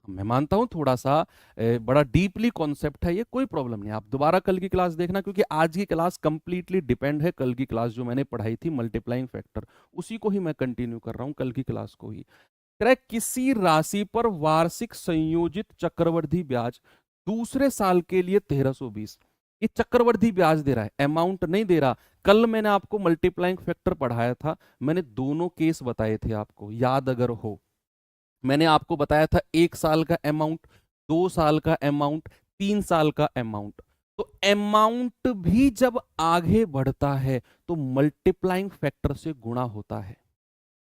मैं मानता हूं थोड़ा सा बड़ा डीपली कॉन्सेप्ट है ये, कोई प्रॉब्लम नहीं, आप दोबारा कल की क्लास देखना, क्योंकि आज की क्लास कंप्लीटली डिपेंड है कल की क्लास जो मैंने पढ़ाई थी मल्टीप्लाइंग फैक्टर, उसी को ही मैं कंटिन्यू कर रहा हूं, कल की क्लास को ही। कह रहा है, किसी राशि पर वार्षिक संयोजित चक्रवृद्धि ब्याज दूसरे साल के लिए 1320। ये चक्रवृद्धि ब्याज दे रहा है, अमाउंट नहीं दे रहा। कल मैंने आपको मल्टीप्लाइंग फैक्टर पढ़ाया था, मैंने दोनों केस बताए थे आपको, याद अगर हो। मैंने आपको बताया था 1 साल का अमाउंट, 2 साल का अमाउंट, 3 साल का अमाउंट। तो अमाउंट भी जब आगे बढ़ता है तो मल्टीप्लाइंग फैक्टर से गुणा होता है।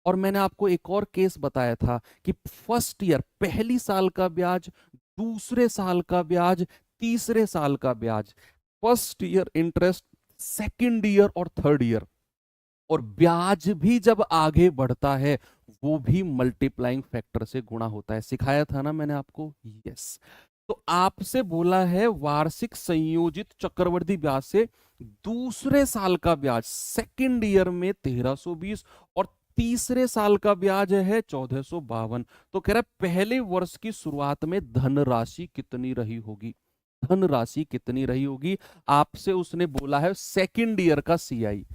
और मैंने आपको एक और केस बताया था कि फर्स्ट ईयर, पहली साल का ब्याज, दूसरे साल का ब्याज, तीसरे साल का ब्याज, first year interest, second year और थर्ड ईयर। और ब्याज भी जब आगे बढ़ता है वो भी मल्टीप्लाइंग फैक्टर से गुणा होता है, सिखाया था ना मैंने आपको। यस। तो आपसे बोला है वार्षिक संयोजित चक्रवृद्धि ब्याज से दूसरे साल का ब्याज सेकंड ईयर में 1320, और तीसरे साल का ब्याज है 1452। तो कह रहा है पहले वर्ष की शुरुआत में धनराशि कितनी रही होगी, धनराशि कितनी रही होगी। आपसे उसने बोला है सेकंड ईयर का सीआई।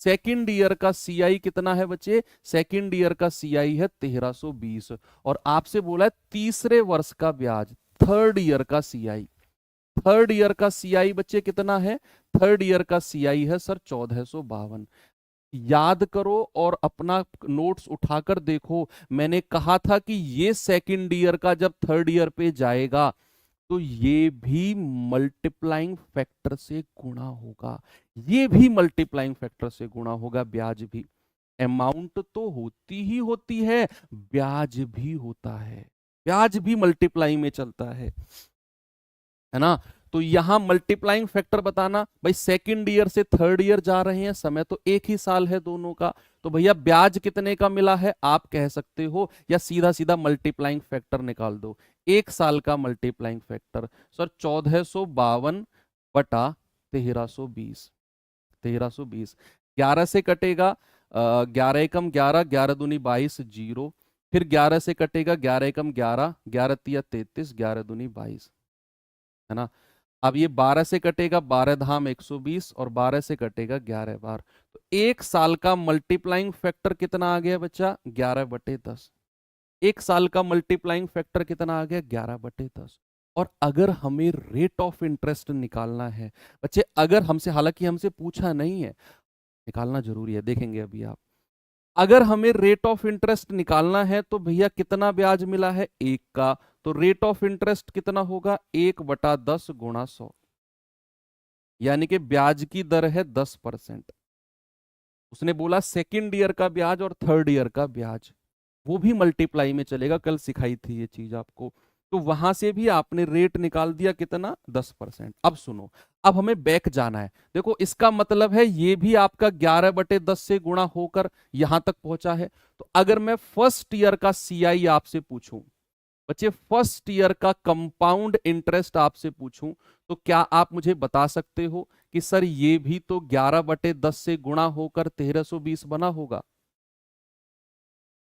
सेकंड ईयर का सीआई कितना है बच्चे, सेकंड ईयर का सीआई है 1320। और आपसे बोला है तीसरे वर्ष का ब्याज, थर्ड ईयर का सीआई। थर्ड ईयर का सीआई बच्चे कितना है, थर्ड ईयर का सीआई है सर 1452। याद करो और अपना नोट्स उठाकर देखो, मैंने कहा था कि ये सेकंड ईयर का जब थर्ड ईयर पे जाएगा तो ये भी मल्टीप्लाइंग फैक्टर से गुणा होगा, ये भी मल्टीप्लाइंग फैक्टर से गुणा होगा, ब्याज भी। अमाउंट तो होती ही होती है, ब्याज भी होता है, ब्याज भी मल्टीप्लाइंग में चलता है ना। तो यहां मल्टीप्लाइंग फैक्टर बताना, भाई सेकंड ईयर से थर्ड ईयर जा रहे हैं, समय तो एक ही साल है दोनों का, तो भैया ब्याज कितने का मिला है आप कह सकते हो, या सीधा सीधा मल्टीप्लाइंग फैक्टर निकाल दो। 1 साल का मल्टीप्लाइंग फैक्टर सर 1452 बटा 1320। 1320 11 से कटेगा, 11 एकम 11, 11 दूनी 22, जीरो। फिर 11 से कटेगा, 11 एकम 11, 11 तिया 33, 11 दूनी 22, है ना। अब ये 12 से कटेगा, 12 धाम 120, और 12 से कटेगा 11 बार। तो 1 साल का मल्टीप्लाइंग फैक्टर कितना आ गया बच्चा, 11/10। एक साल का मल्टीप्लाइंग फैक्टर कितना आ गया? 11/10। और अगर हमें रेट ऑफ इंटरेस्ट निकालना है बच्चे, अगर हमसे, हालांकि हमसे पूछा नहीं है, निकालना जरूरी है, देखेंगे अभी आप। अगर हमें रेट ऑफ इंटरेस्ट निकालना है तो भैया कितना ब्याज मिला है? 1 का। तो रेट ऑफ इंटरेस्ट कितना होगा? 1/10 गुणा 100, यानी कि ब्याज की दर है 10%। उसने बोला सेकेंड ईयर का ब्याज और थर्ड ईयर का ब्याज, वो भी मल्टीप्लाई में चलेगा, कल सिखाई थी ये चीज आपको। तो वहां से भी आपने रेट निकाल दिया कितना? 10%। अब सुनो, अब हमें बैक जाना है। देखो इसका मतलब है ये भी आपका 11/10 से गुणा होकर यहां तक पहुंचा है। तो अगर मैं फर्स्ट ईयर का सीआई आपसे पूछूं बच्चे, फर्स्ट ईयर का कंपाउंड इंटरेस्ट आपसे पूछूं, तो क्या आप मुझे बता सकते हो कि सर ये भी तो 11/10 से गुणा होकर 1320 बना होगा?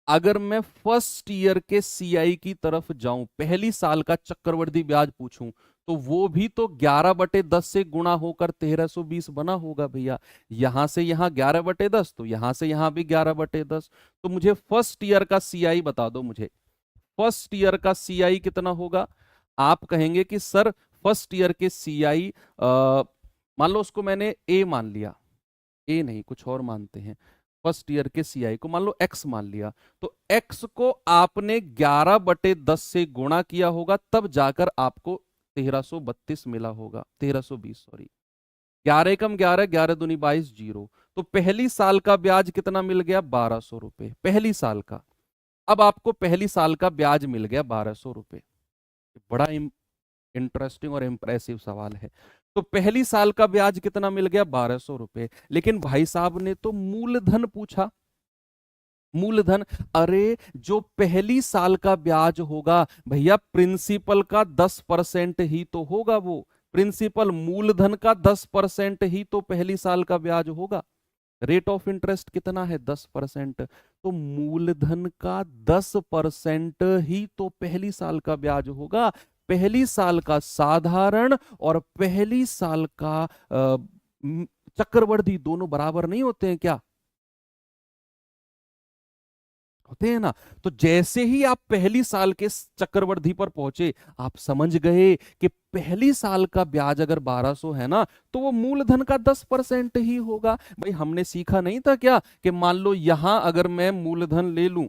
अगर मैं फर्स्ट ईयर के सीआई की तरफ जाऊं, पहली साल का चक्रवृद्धि ब्याज पूछूं, तो वो भी तो 11/10 से गुणा होकर 1320 बना होगा भैया। यहां से यहां 11/10, तो यहां से यहां भी 11/10। तो मुझे फर्स्ट ईयर का सीआई बता दो मुझे, फर्स्ट ईयर का सीआई कितना होगा? आप कहेंगे कि सर फर्स्ट ईयर के सीआई, मान लो उसको मैंने ए मान लिया, ए नहीं कुछ और मानते हैं, फर्स्ट ईयर के सीआई को मान लो एक्स मान लिया। तो एक्स को आपने 11/10 से गुणा किया होगा, तब जाकर आपको 1332 मिला होगा, 1320 सॉरी। 11 एकम 11, 11 दूनी 22, जीरो। तो पहली साल का ब्याज कितना मिल गया? 1200 रुपए पहली साल का। अब आपको पहली साल का ब्याज मिल गया 1200 रुपए। बड़ा इंटरेस्टिंग और इंप्रेसिव सवाल है। तो पहली साल का ब्याज कितना मिल गया? 1200 रुपए। लेकिन भाई साहब ने तो मूलधन पूछा। मूलधन, अरे जो पहली साल का ब्याज होगा भैया, प्रिंसिपल का 10% ही तो होगा वो। प्रिंसिपल मूलधन का 10% ही तो पहली साल का ब्याज होगा। रेट ऑफ इंटरेस्ट कितना है? 10%। तो मूलधन का 10% ही तो पहली साल का ब्याज होगा। पहली साल का साधारण और पहली साल का चक्रवृद्धि दोनों बराबर नहीं होते हैं क्या? होते हैं ना। तो जैसे ही आप पहली साल के चक्रवृद्धि पर पहुंचे, आप समझ गए कि पहली साल का ब्याज अगर 1200 है ना, तो वो मूलधन का 10% ही होगा। भाई हमने सीखा नहीं था क्या कि मान लो यहां अगर मैं मूलधन ले लूं,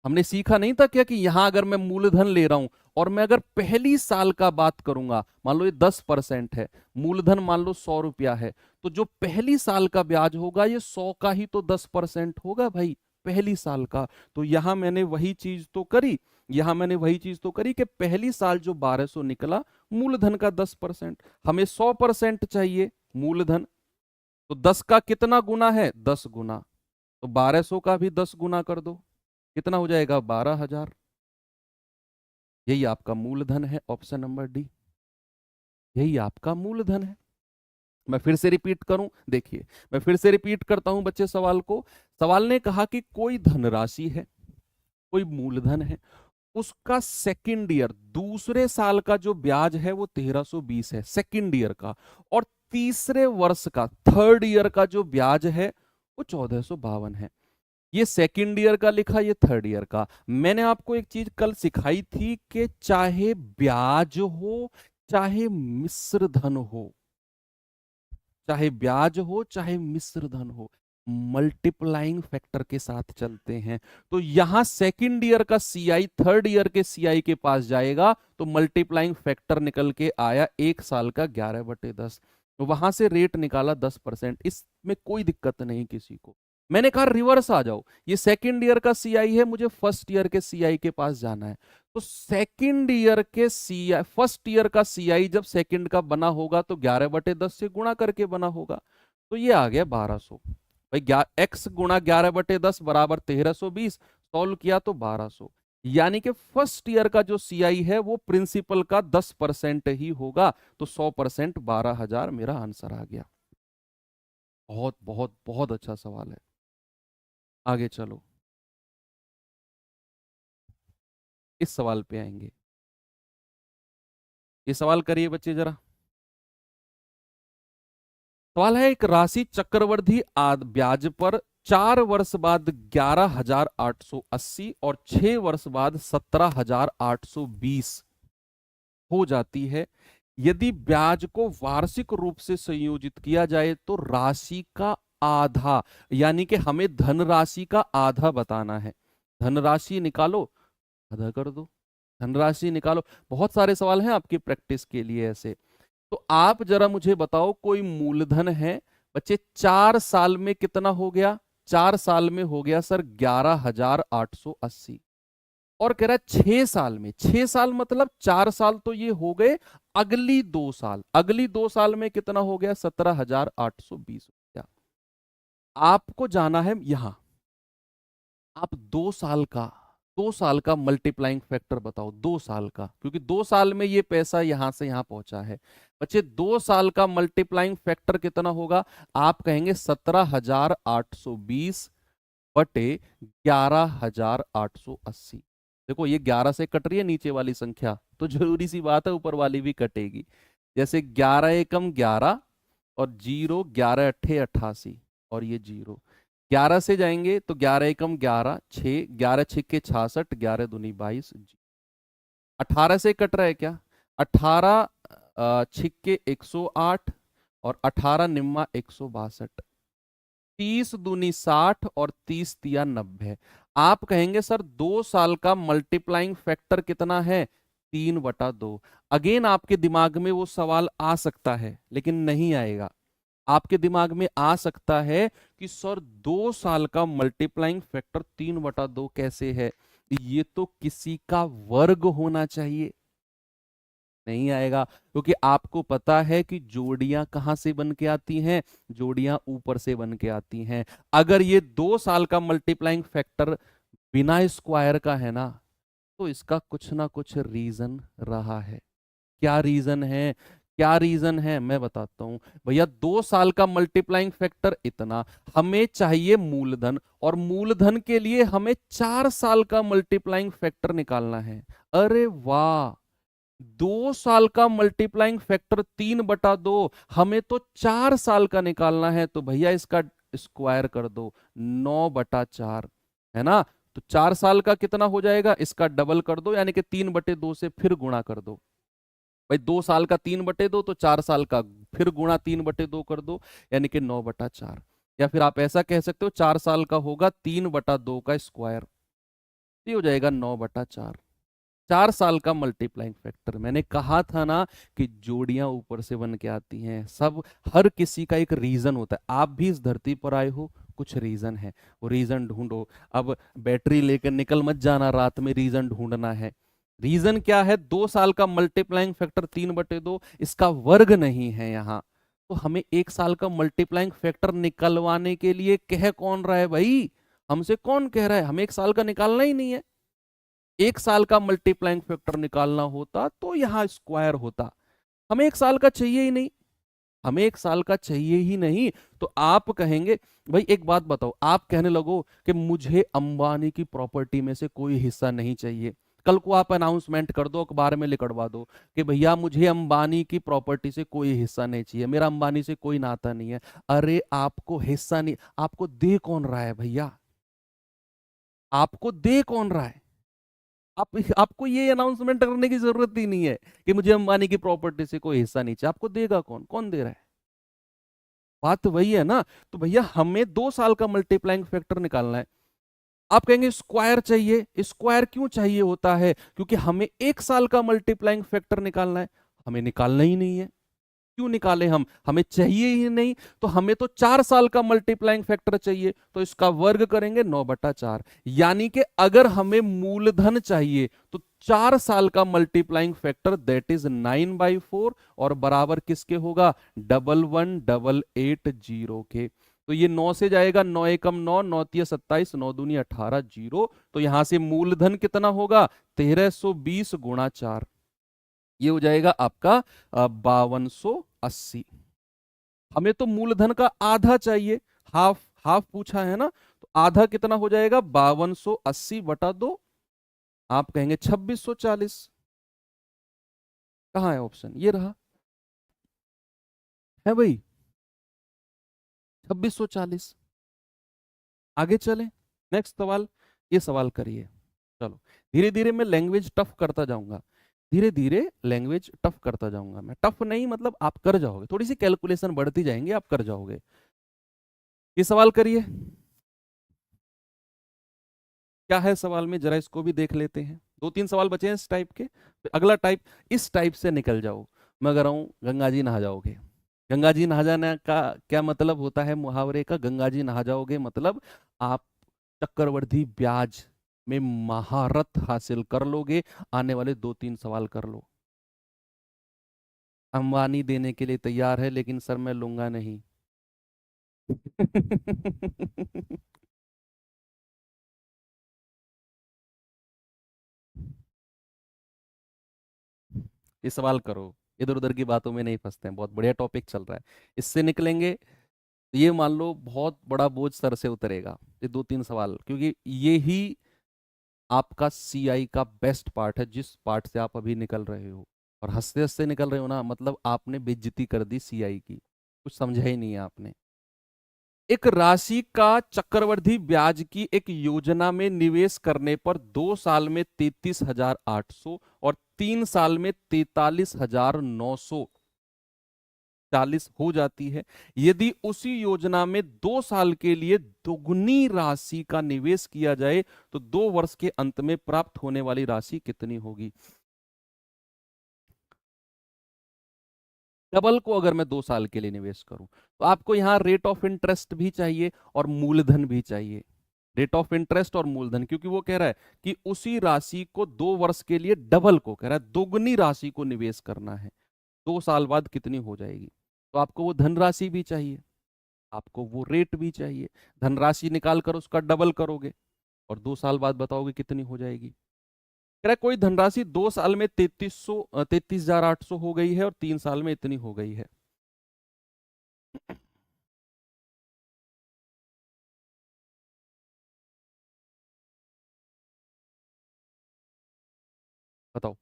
हमने सीखा नहीं था क्या कि यहां अगर मैं मूलधन ले रहा हूं और मैं अगर पहली साल का बात करूंगा, मान लो ये 10% है, मूलधन मान लो 100 रुपया है, तो जो पहली साल का ब्याज होगा ये 100 का ही तो 10% होगा भाई, पहली साल का। तो यहां मैंने वही चीज तो करी, यहां मैंने वही चीज तो करी कि पहली साल जो 1200 निकला, मूलधन का 10%। हमें 100% चाहिए मूलधन, तो 10 का कितना गुना है? 10 गुना। तो 1200 का भी 10 गुना कर दो, कितना हो जाएगा? 12,000। यही आपका मूलधन है, ऑप्शन नंबर डी, यही आपका मूलधन है। मैं फिर से रिपीट करूं, देखिए मैं फिर से रिपीट करता हूं बच्चे सवाल को। सवाल ने कहा कि कोई धनराशि है, कोई मूलधन है, उसका सेकंड ईयर, दूसरे साल का जो ब्याज है वो 1320 है सेकंड ईयर का, और तीसरे वर्ष का थर्ड ईयर का जो ब्याज है वो 1452 है। ये सेकंड ईयर का लिखा, ये थर्ड ईयर का। मैंने आपको एक चीज कल सिखाई थी कि चाहे ब्याज हो चाहे मिश्र धन हो, चाहे ब्याज हो चाहे मिश्र धन हो, मल्टीप्लाइंग फैक्टर के साथ चलते हैं। तो यहां सेकंड ईयर का सीआई थर्ड ईयर के सीआई के पास जाएगा, तो मल्टीप्लाइंग फैक्टर निकल के आया एक साल का 11/10। तो वहां से रेट निकाला 10%, इसमें कोई दिक्कत नहीं किसी को। मैंने कहा रिवर्स आ जाओ, ये सेकंड ईयर का सीआई है, मुझे फर्स्ट ईयर के सीआई के पास जाना है। तो सेकंड ईयर के सीआई, फर्स्ट ईयर का सीआई जब सेकंड का बना होगा तो 11/10 से गुणा करके बना होगा। तो ये आ गया 1200। भाई एक्स गुणा 11/10 बराबर 1320, सॉल्व किया तो 1200। यानी कि फर्स्ट ईयर का जो सीआई है वो प्रिंसिपल का 10% ही होगा। तो 100% 12,000 मेरा आंसर आ गया। बहुत बहुत बहुत अच्छा सवाल है। आगे चलो, इस सवाल पे आएंगे। ये सवाल करिए बच्चे जरा। सवाल है, एक राशि चक्रवृद्धि ब्याज पर 4 वर्ष बाद 11,880 और 6 वर्ष बाद 17,820 हो जाती है। यदि ब्याज को वार्षिक रूप से संयोजित किया जाए तो राशि का आधा, यानी कि हमें धनराशि का आधा बताना है। धनराशि निकालो, आधा कर दो। धनराशि निकालो। बहुत सारे सवाल हैं आपकी प्रैक्टिस के लिए ऐसे। तो आप जरा मुझे बताओ, कोई मूलधन है बच्चे, 4 साल में कितना हो गया? 4 साल में हो गया सर 11,880। और कह रहा है 6 साल में, 6 साल मतलब 4 साल तो ये हो गए, अगली 2 साल, अगली 2 साल में कितना हो गया? 17,820 हो गया। आपको जाना है यहां, आप 2 साल का मल्टीप्लाइंग फैक्टर बताओ, 2 साल का, क्योंकि 2 साल में ये पैसा यहां से यहां पहुंचा है। बच्चे 2 साल का मल्टीप्लाइंग फैक्टर कितना होगा? आप कहेंगे 17,820 बटे 11,880। देखो ये 11 से कट रही है नीचे वाली संख्या, तो जरूरी सी बात है ऊपर वाली भी कटेगी। जैसे 11 एकम 11 और जीरो, 11 अट्ठे 88 और ये जीरो। 11 से जाएंगे तो 11 एकम 11, 6, 11 छिक्के 66, 11 दूनी 22। 18 से कट रहा है क्या? 18 छिक्के 108 और 18 निम्मा 162। 30 दूनी 60 और 30 तिया 90। आप कहेंगे सर 2 साल का मल्टीप्लाइंग फैक्टर कितना है? 3/2। अगेन आपके दिमाग में वो सवाल आ सकता है, लेकिन नहीं आएगा। आपके दिमाग में आ सकता है कि सर 2 साल का मल्टीप्लाइंग फैक्टर 3/2 कैसे है? ये तो किसी का वर्ग होना चाहिए। नहीं आएगा, क्योंकि आपको पता है कि जोड़ियां कहां से बन के आती हैं? जोड़ियां ऊपर से बन के आती हैं। अगर ये 2 साल का मल्टीप्लाइंग फैक्टर बिना स्क्वायर का है ना, तो इसका कुछ ना कुछ रीजन रहा है। क्या रीजन है? क्या रीजन है मैं बताता हूं भैया। 2 साल का मल्टीप्लाइंग फैक्टर इतना, हमें चाहिए मूलधन, और मूलधन के लिए हमें 4 साल का मल्टीप्लाइंग फैक्टर निकालना है। अरे वाह, 2 साल का मल्टीप्लाइंग फैक्टर 3/2, हमें तो 4 साल का निकालना है। तो भैया इसका स्क्वायर कर दो, 9/4 है ना। तो 4 साल का कितना हो जाएगा? इसका डबल कर दो, यानी कि 3/2 से फिर गुणा कर दो। भाई 2 साल का 3/2 तो 4 साल का फिर गुणा 3/2 कर दो, यानी कि 9/4। या फिर आप ऐसा कह सकते हो 4 साल का होगा 3/2 का स्क्वायर, ये हो जाएगा 9/4। 4 साल का मल्टीप्लाइंग फैक्टर। मैंने कहा था ना कि जोड़ियां ऊपर से बन के आती हैं। सब, हर किसी का एक रीजन होता है। आप भी इस धरती पर आए हो, कुछ रीजन है, वो रीजन ढूंढो। अब बैटरी लेकर निकल मत जाना, रात में रीजन ढूंढना है। रीजन क्या है? 2 साल का मल्टीप्लाइंग फैक्टर 3/2, इसका वर्ग नहीं है यहां। तो हमें 1 साल का मल्टीप्लाइंग फैक्टर निकलवाने के लिए कह कौन रहा है भाई? हमसे कौन कह रहा है? हमें 1 साल का निकालना ही नहीं है। 1 साल का मल्टीप्लाइंग फैक्टर निकालना होता तो यहां स्क्वायर होता। हमें 1 साल का चाहिए ही नहीं, हमें 1 साल का चाहिए ही नहीं। तो आप कहेंगे, भाई एक बात बताओ, आप कहने लगो कि मुझे अंबानी की प्रॉपर्टी में से कोई हिस्सा नहीं चाहिए। कल को आप अनाउंसमेंट कर दो, अखबार में लिखवा दो कि भैया मुझे अंबानी की प्रॉपर्टी से कोई हिस्सा नहीं चाहिए, मेरा अंबानी से कोई नाता नहीं है। अरे आपको हिस्सा नहीं, आपको दे कौन रहा है भैया? आपको दे कौन रहा है? आपको ये अनाउंसमेंट करने की जरूरत ही नहीं है कि मुझे अंबानी की प्रॉपर्टी से कोई हिस्सा नहीं चाहिए। आपको देगा कौन? कौन दे रहा है? बात तो वही है ना। तो भैया हमें 2 साल का मल्टीप्लाइंग फैक्टर निकालना है। आप कहेंगे स्क्वायर चाहिए। स्क्वायर क्यों चाहिए होता है? क्योंकि हमें 1 साल का मल्टीप्लाइंग फैक्टर निकालना है। हमें निकालना ही नहीं है। क्यों निकाले हम? हमें चाहिए ही नहीं। तो हमें तो 4 साल का मल्टीप्लाइंग फैक्टर चाहिए, तो इसका वर्ग करेंगे 9/4। यानी कि अगर हमें मूलधन चाहिए तो 4 साल का मल्टीप्लाइंग फैक्टर दैट इज 9/4, और बराबर किसके होगा? 11,180 के। तो ये 9 से जाएगा, 9 एकम 9, 9 तिया 27, 9 दूनी 18, जीरो। तो यहां से मूलधन कितना होगा? 1320 गुणा 4, ये हो जाएगा आपका 5280। हमें तो मूलधन का आधा चाहिए, हाफ। हाफ पूछा है ना, तो आधा कितना हो जाएगा? 5280/2। आप कहेंगे 2640। कहाँ है ऑप्शन? ये रहा है भाई। 2640। आगे चले, नेक्स्ट सवाल। ये सवाल करिए। चलो, धीरे धीरे मैं लैंग्वेज टफ करता जाऊंगा, धीरे धीरे लैंग्वेज टफ करता जाऊंगा मैं। टफ नहीं मतलब आप कर जाओगे, थोड़ी सी कैलकुलेशन बढ़ती जाएंगी, आप कर जाओगे। ये सवाल करिए। क्या है सवाल में, जरा इसको भी देख लेते हैं। दो तीन सवाल बचे हैं इस टाइप के, फिर अगला टाइप। इस टाइप से निकल जाओ। मैं कह रहा हूं गंगा जी नहा जाओगे। गंगा जी नहा जाने का क्या मतलब होता है मुहावरे का? गंगा जी नहा जाओगे मतलब आप चक्रवृद्धि ब्याज में महारत हासिल कर लोगे। आने वाले दो तीन सवाल कर लो। अंबानी देने के लिए तैयार है, लेकिन सर मैं लूंगा नहीं। ये सवाल करो, इधर उधर की बातों में नहीं फंसते हैं। बहुत बढ़िया टॉपिक चल रहा है, इससे निकलेंगे। तो ये मान लो बहुत बड़ा बोझ सर से उतरेगा, ये दो तीन सवाल, क्योंकि ये ही आपका सीआई का बेस्ट पार्ट है, जिस पार्ट से आप अभी निकल रहे हो। और हंसते हंसते निकल रहे हो ना, मतलब आपने बेइज्जती कर दी सीआई की, कुछ समझा ही नहीं है आपने। एक राशि का चक्रवृद्धि ब्याज की एक योजना में निवेश करने पर 2 साल में 33,800 और 3 साल में 43,940 हो जाती है। यदि उसी योजना में 2 साल के लिए दोगुनी राशि का निवेश किया जाए तो 2 वर्ष के अंत में प्राप्त होने वाली राशि कितनी होगी? डबल को अगर मैं 2 साल के लिए निवेश करूं तो आपको यहां रेट ऑफ इंटरेस्ट भी चाहिए और मूलधन भी चाहिए। रेट ऑफ इंटरेस्ट और मूलधन, क्योंकि वो कह रहा है कि उसी राशि को 2 वर्ष के लिए डबल को कह रहा है, दोगुनी राशि को निवेश करना है। 2 साल बाद कितनी हो जाएगी? तो आपको वो धनराशि भी चाहिए, आपको वो रेट भी चाहिए। धनराशि निकाल कर उसका डबल करोगे और 2 साल बाद बताओगे कितनी हो जाएगी। कह रहा है कोई धनराशि 2 साल में 33,800 हो गई है और 3 साल में इतनी हो गई है। बताओ।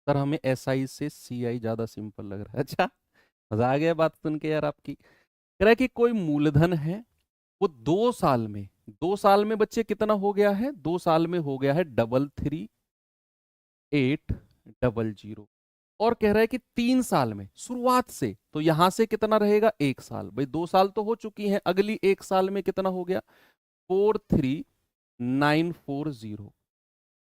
सर हमें एसआई से सीआई ज्यादा सिंपल लग रहा है। अच्छा, मजा आ गया बात सुन के यार आपकी। कह रहा है कि कोई मूलधन है, वो 2 साल में, 2 साल में बच्चे कितना हो गया है? 2 साल में हो गया है 33,800। और कह रहा है कि 3 साल में शुरुआत से, तो यहां से कितना रहेगा? 1 साल। भाई 2 साल तो हो चुकी हैं, अगली 1 साल में कितना हो गया? 43,940।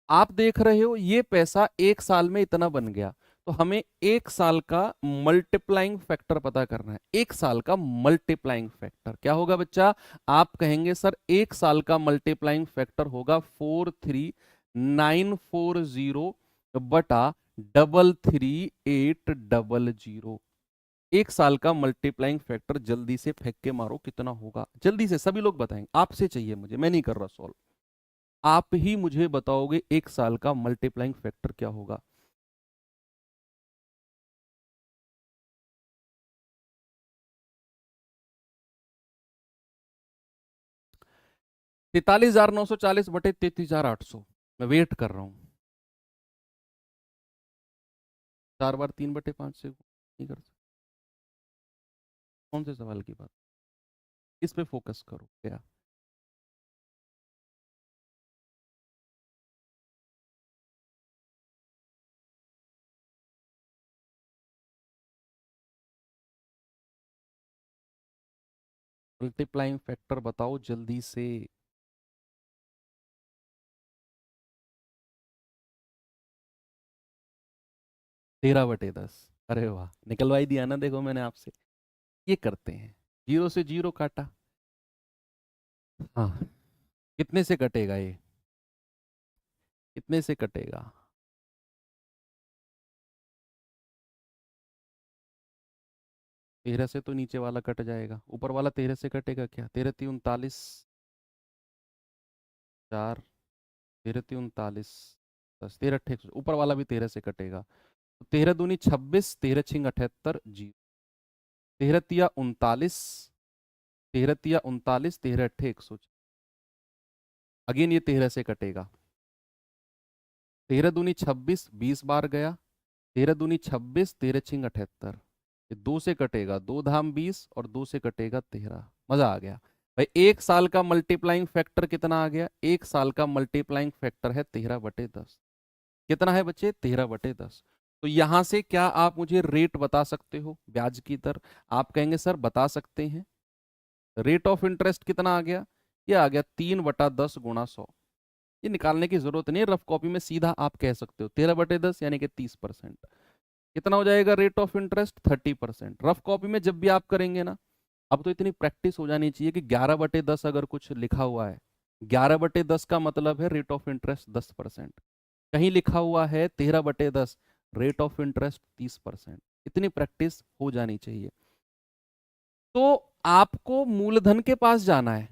आप देख रहे हो ये पैसा 1 साल में इतना बन गया। तो हमें 1 साल का मल्टीप्लाइंग फैक्टर पता करना है। 1 साल का मल्टीप्लाइंग फैक्टर क्या होगा बच्चा? आप कहेंगे सर 1 साल का मल्टीप्लाइंग फैक्टर होगा 43,940 बटा 33,800। 1 साल का मल्टीप्लाइंग फैक्टर जल्दी से फेंक के मारो, कितना होगा? जल्दी से सभी लोग बताएंगे, आपसे चाहिए मुझे, मैं नहीं कर रहा सॉल्व। आप ही मुझे बताओगे 1 साल का मल्टीप्लाइंग फैक्टर क्या होगा। 43,940 बटे 33,800। मैं वेट कर रहा हूं। 4 बार 3/5 से नहीं कर सकते। कौन से सवाल की बात? इस पे फोकस करो क्या? मल्टीप्लाइंग फैक्टर बताओ जल्दी से। 13/10। अरे वाह, निकलवाई दिया ना, देखो मैंने आपसे। ये करते हैं, जीरो से जीरो काटा। हाँ, कितने से कटेगा ये? कितने से कटेगा? 13 से तो नीचे वाला कट जाएगा, ऊपर वाला 13 से कटेगा क्या? 13 3 39, 4, 13 3 39, 10, 13 8, ऊपर वाला भी 13 से कटेगा। तो 13 दूनी 26, 13 6 78 जी। 13 तिया 39, 13 तिया 39, 13 8 100। अगेन ये 13 से कटेगा। 13 दूनी 26, 20 बार गया, 13 दूनी 26, 13 छिंग 78, ये 2 से कटेगा, 2 धाम 20 और 2 से कटेगा 13। मजा आ गया भाई। एक साल का मल्टीप्लाइंग फैक्टर कितना आ गया? एक साल का मल्टीप्लाइंग फैक्टर है 13/10। कितना है बच्चे? 13/10। तो यहां से क्या आप मुझे रेट बता सकते हो, ब्याज की दर? आप कहेंगे सर बता सकते हैं। रेट ऑफ इंटरेस्ट कितना आ गया? ये आ गया 3/10 गुणा 100। ये निकालने की जरूरत नहीं है, रफ कॉपी में सीधा आप कह सकते हो 13/10 यानी कि 30%। कितना हो जाएगा rate of interest? 30%। Rough copy में जब भी आप करेंगे ना, अब तो इतनी प्रैक्टिस हो जानी चाहिए कि 11/10 अगर कुछ लिखा हुआ है, 11/10 का मतलब है रेट ऑफ इंटरेस्ट 10%। कहीं लिखा हुआ है 13/10, रेट ऑफ इंटरेस्ट 30%। इतनी प्रैक्टिस हो जानी चाहिए। तो आपको मूलधन के पास जाना है,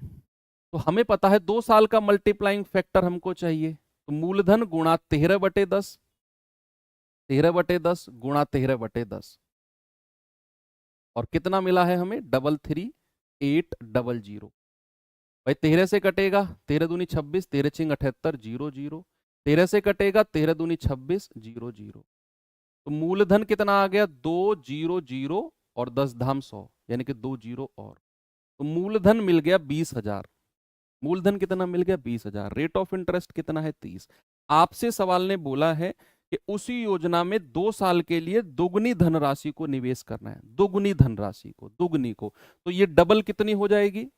तो हमें पता है 2 साल का मल्टीप्लाइंग फैक्टर हमको चाहिए, तो मूलधन गुणा 13/10, 13/10 गुणा 13/10, और कितना मिला है हमें? 33800। भाई 13 से कटेगा, 13 दूनी 26, 13 छिंग 78, 00। 13 से कटेगा, 13 दूनी 26, 00। तो मूलधन कितना आ गया? 200 और 10 धाम 100, यानी कि 2 जीरो और। तो मूलधन मिल गया 20,000। मूलधन कितना मिल गया? 20,000। रेट ऑफ इंटरेस्ट कितना है? 30। आपसे सवाल ने बोला है कि उसी योजना में 2 साल के लिए दुगनी धनराशि को निवेश करना है, दुगनी धनराशि को, दुगनी को। तो ये डबल कितनी हो जाएगी?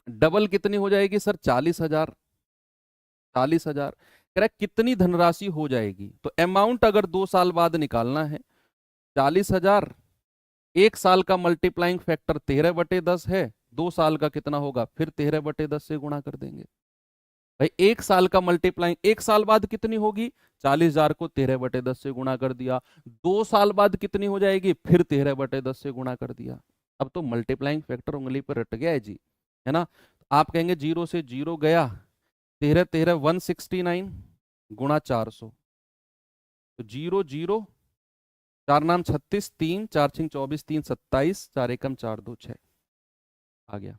डबल कितनी हो जाएगी सर? 40,000। 40,000 कह रहा है कितनी धनराशि हो जाएगी? तो अमाउंट अगर 2 साल बाद निकालना है, 40,000, एक साल का मल्टीप्लाइंग फैक्टर 13/10 है, 2 साल का कितना होगा? फिर 13/10 से गुणा कर देंगे। भाई एक साल का मल्टीप्लाइंग, एक साल बाद कितनी होगी? 40,000 को 13/10 से गुणा कर दिया। 2 साल बाद कितनी हो जाएगी? फिर 13/10 से गुणा कर दिया। अब तो मल्टीप्लाइंग फैक्टर उंगली पर रट गया है जी, है ना? आप कहेंगे 0 से 0 गया, 13 13 169 गुणा 400, तो 0 0, 4 नाम 36, 3 4 छिंग 24, 3 27, 4 एकम 4 2 6 आ गया।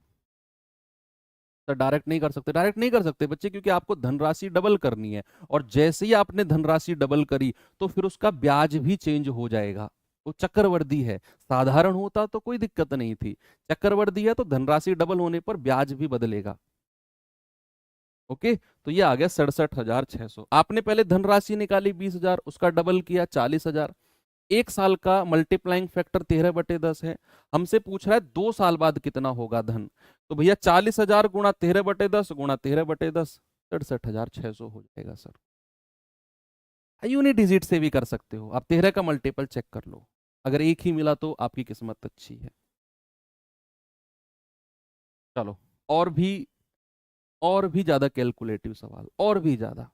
तो डायरेक्ट नहीं कर सकते, डायरेक्ट नहीं कर सकते बच्चे, क्योंकि आपको धनराशि डबल करनी है, और जैसे ही आपने धनराशि डबल करी तो फिर उसका ब्याज भी चेंज हो जाएगा। वो चक्रवृद्धि है, साधारण होता तो कोई दिक्कत नहीं थी, चक्रवृद्धि है तो धनराशि डबल होने पर ब्याज भी बदलेगा। ओके, तो ये आ गया 67,600। आपने पहले धनराशि निकाली 20,000, उसका डबल किया 40,000। एक साल का मल्टीप्लाइंग फैक्टर 13/10 है, हमसे पूछ रहा है 2 साल बाद कितना होगा धन। तो भैया 40,000 गुणा 13/10 गुणा 13/10, 67,600 हो जाएगा सर। यूनिट डिजिट से भी कर सकते हो आप, 13 का मल्टीपल चेक कर लो, अगर एक ही मिला तो आपकी किस्मत अच्छी है। चलो, और भी, और भी ज्यादा कैलकुलेटिव सवाल, और भी ज्यादा,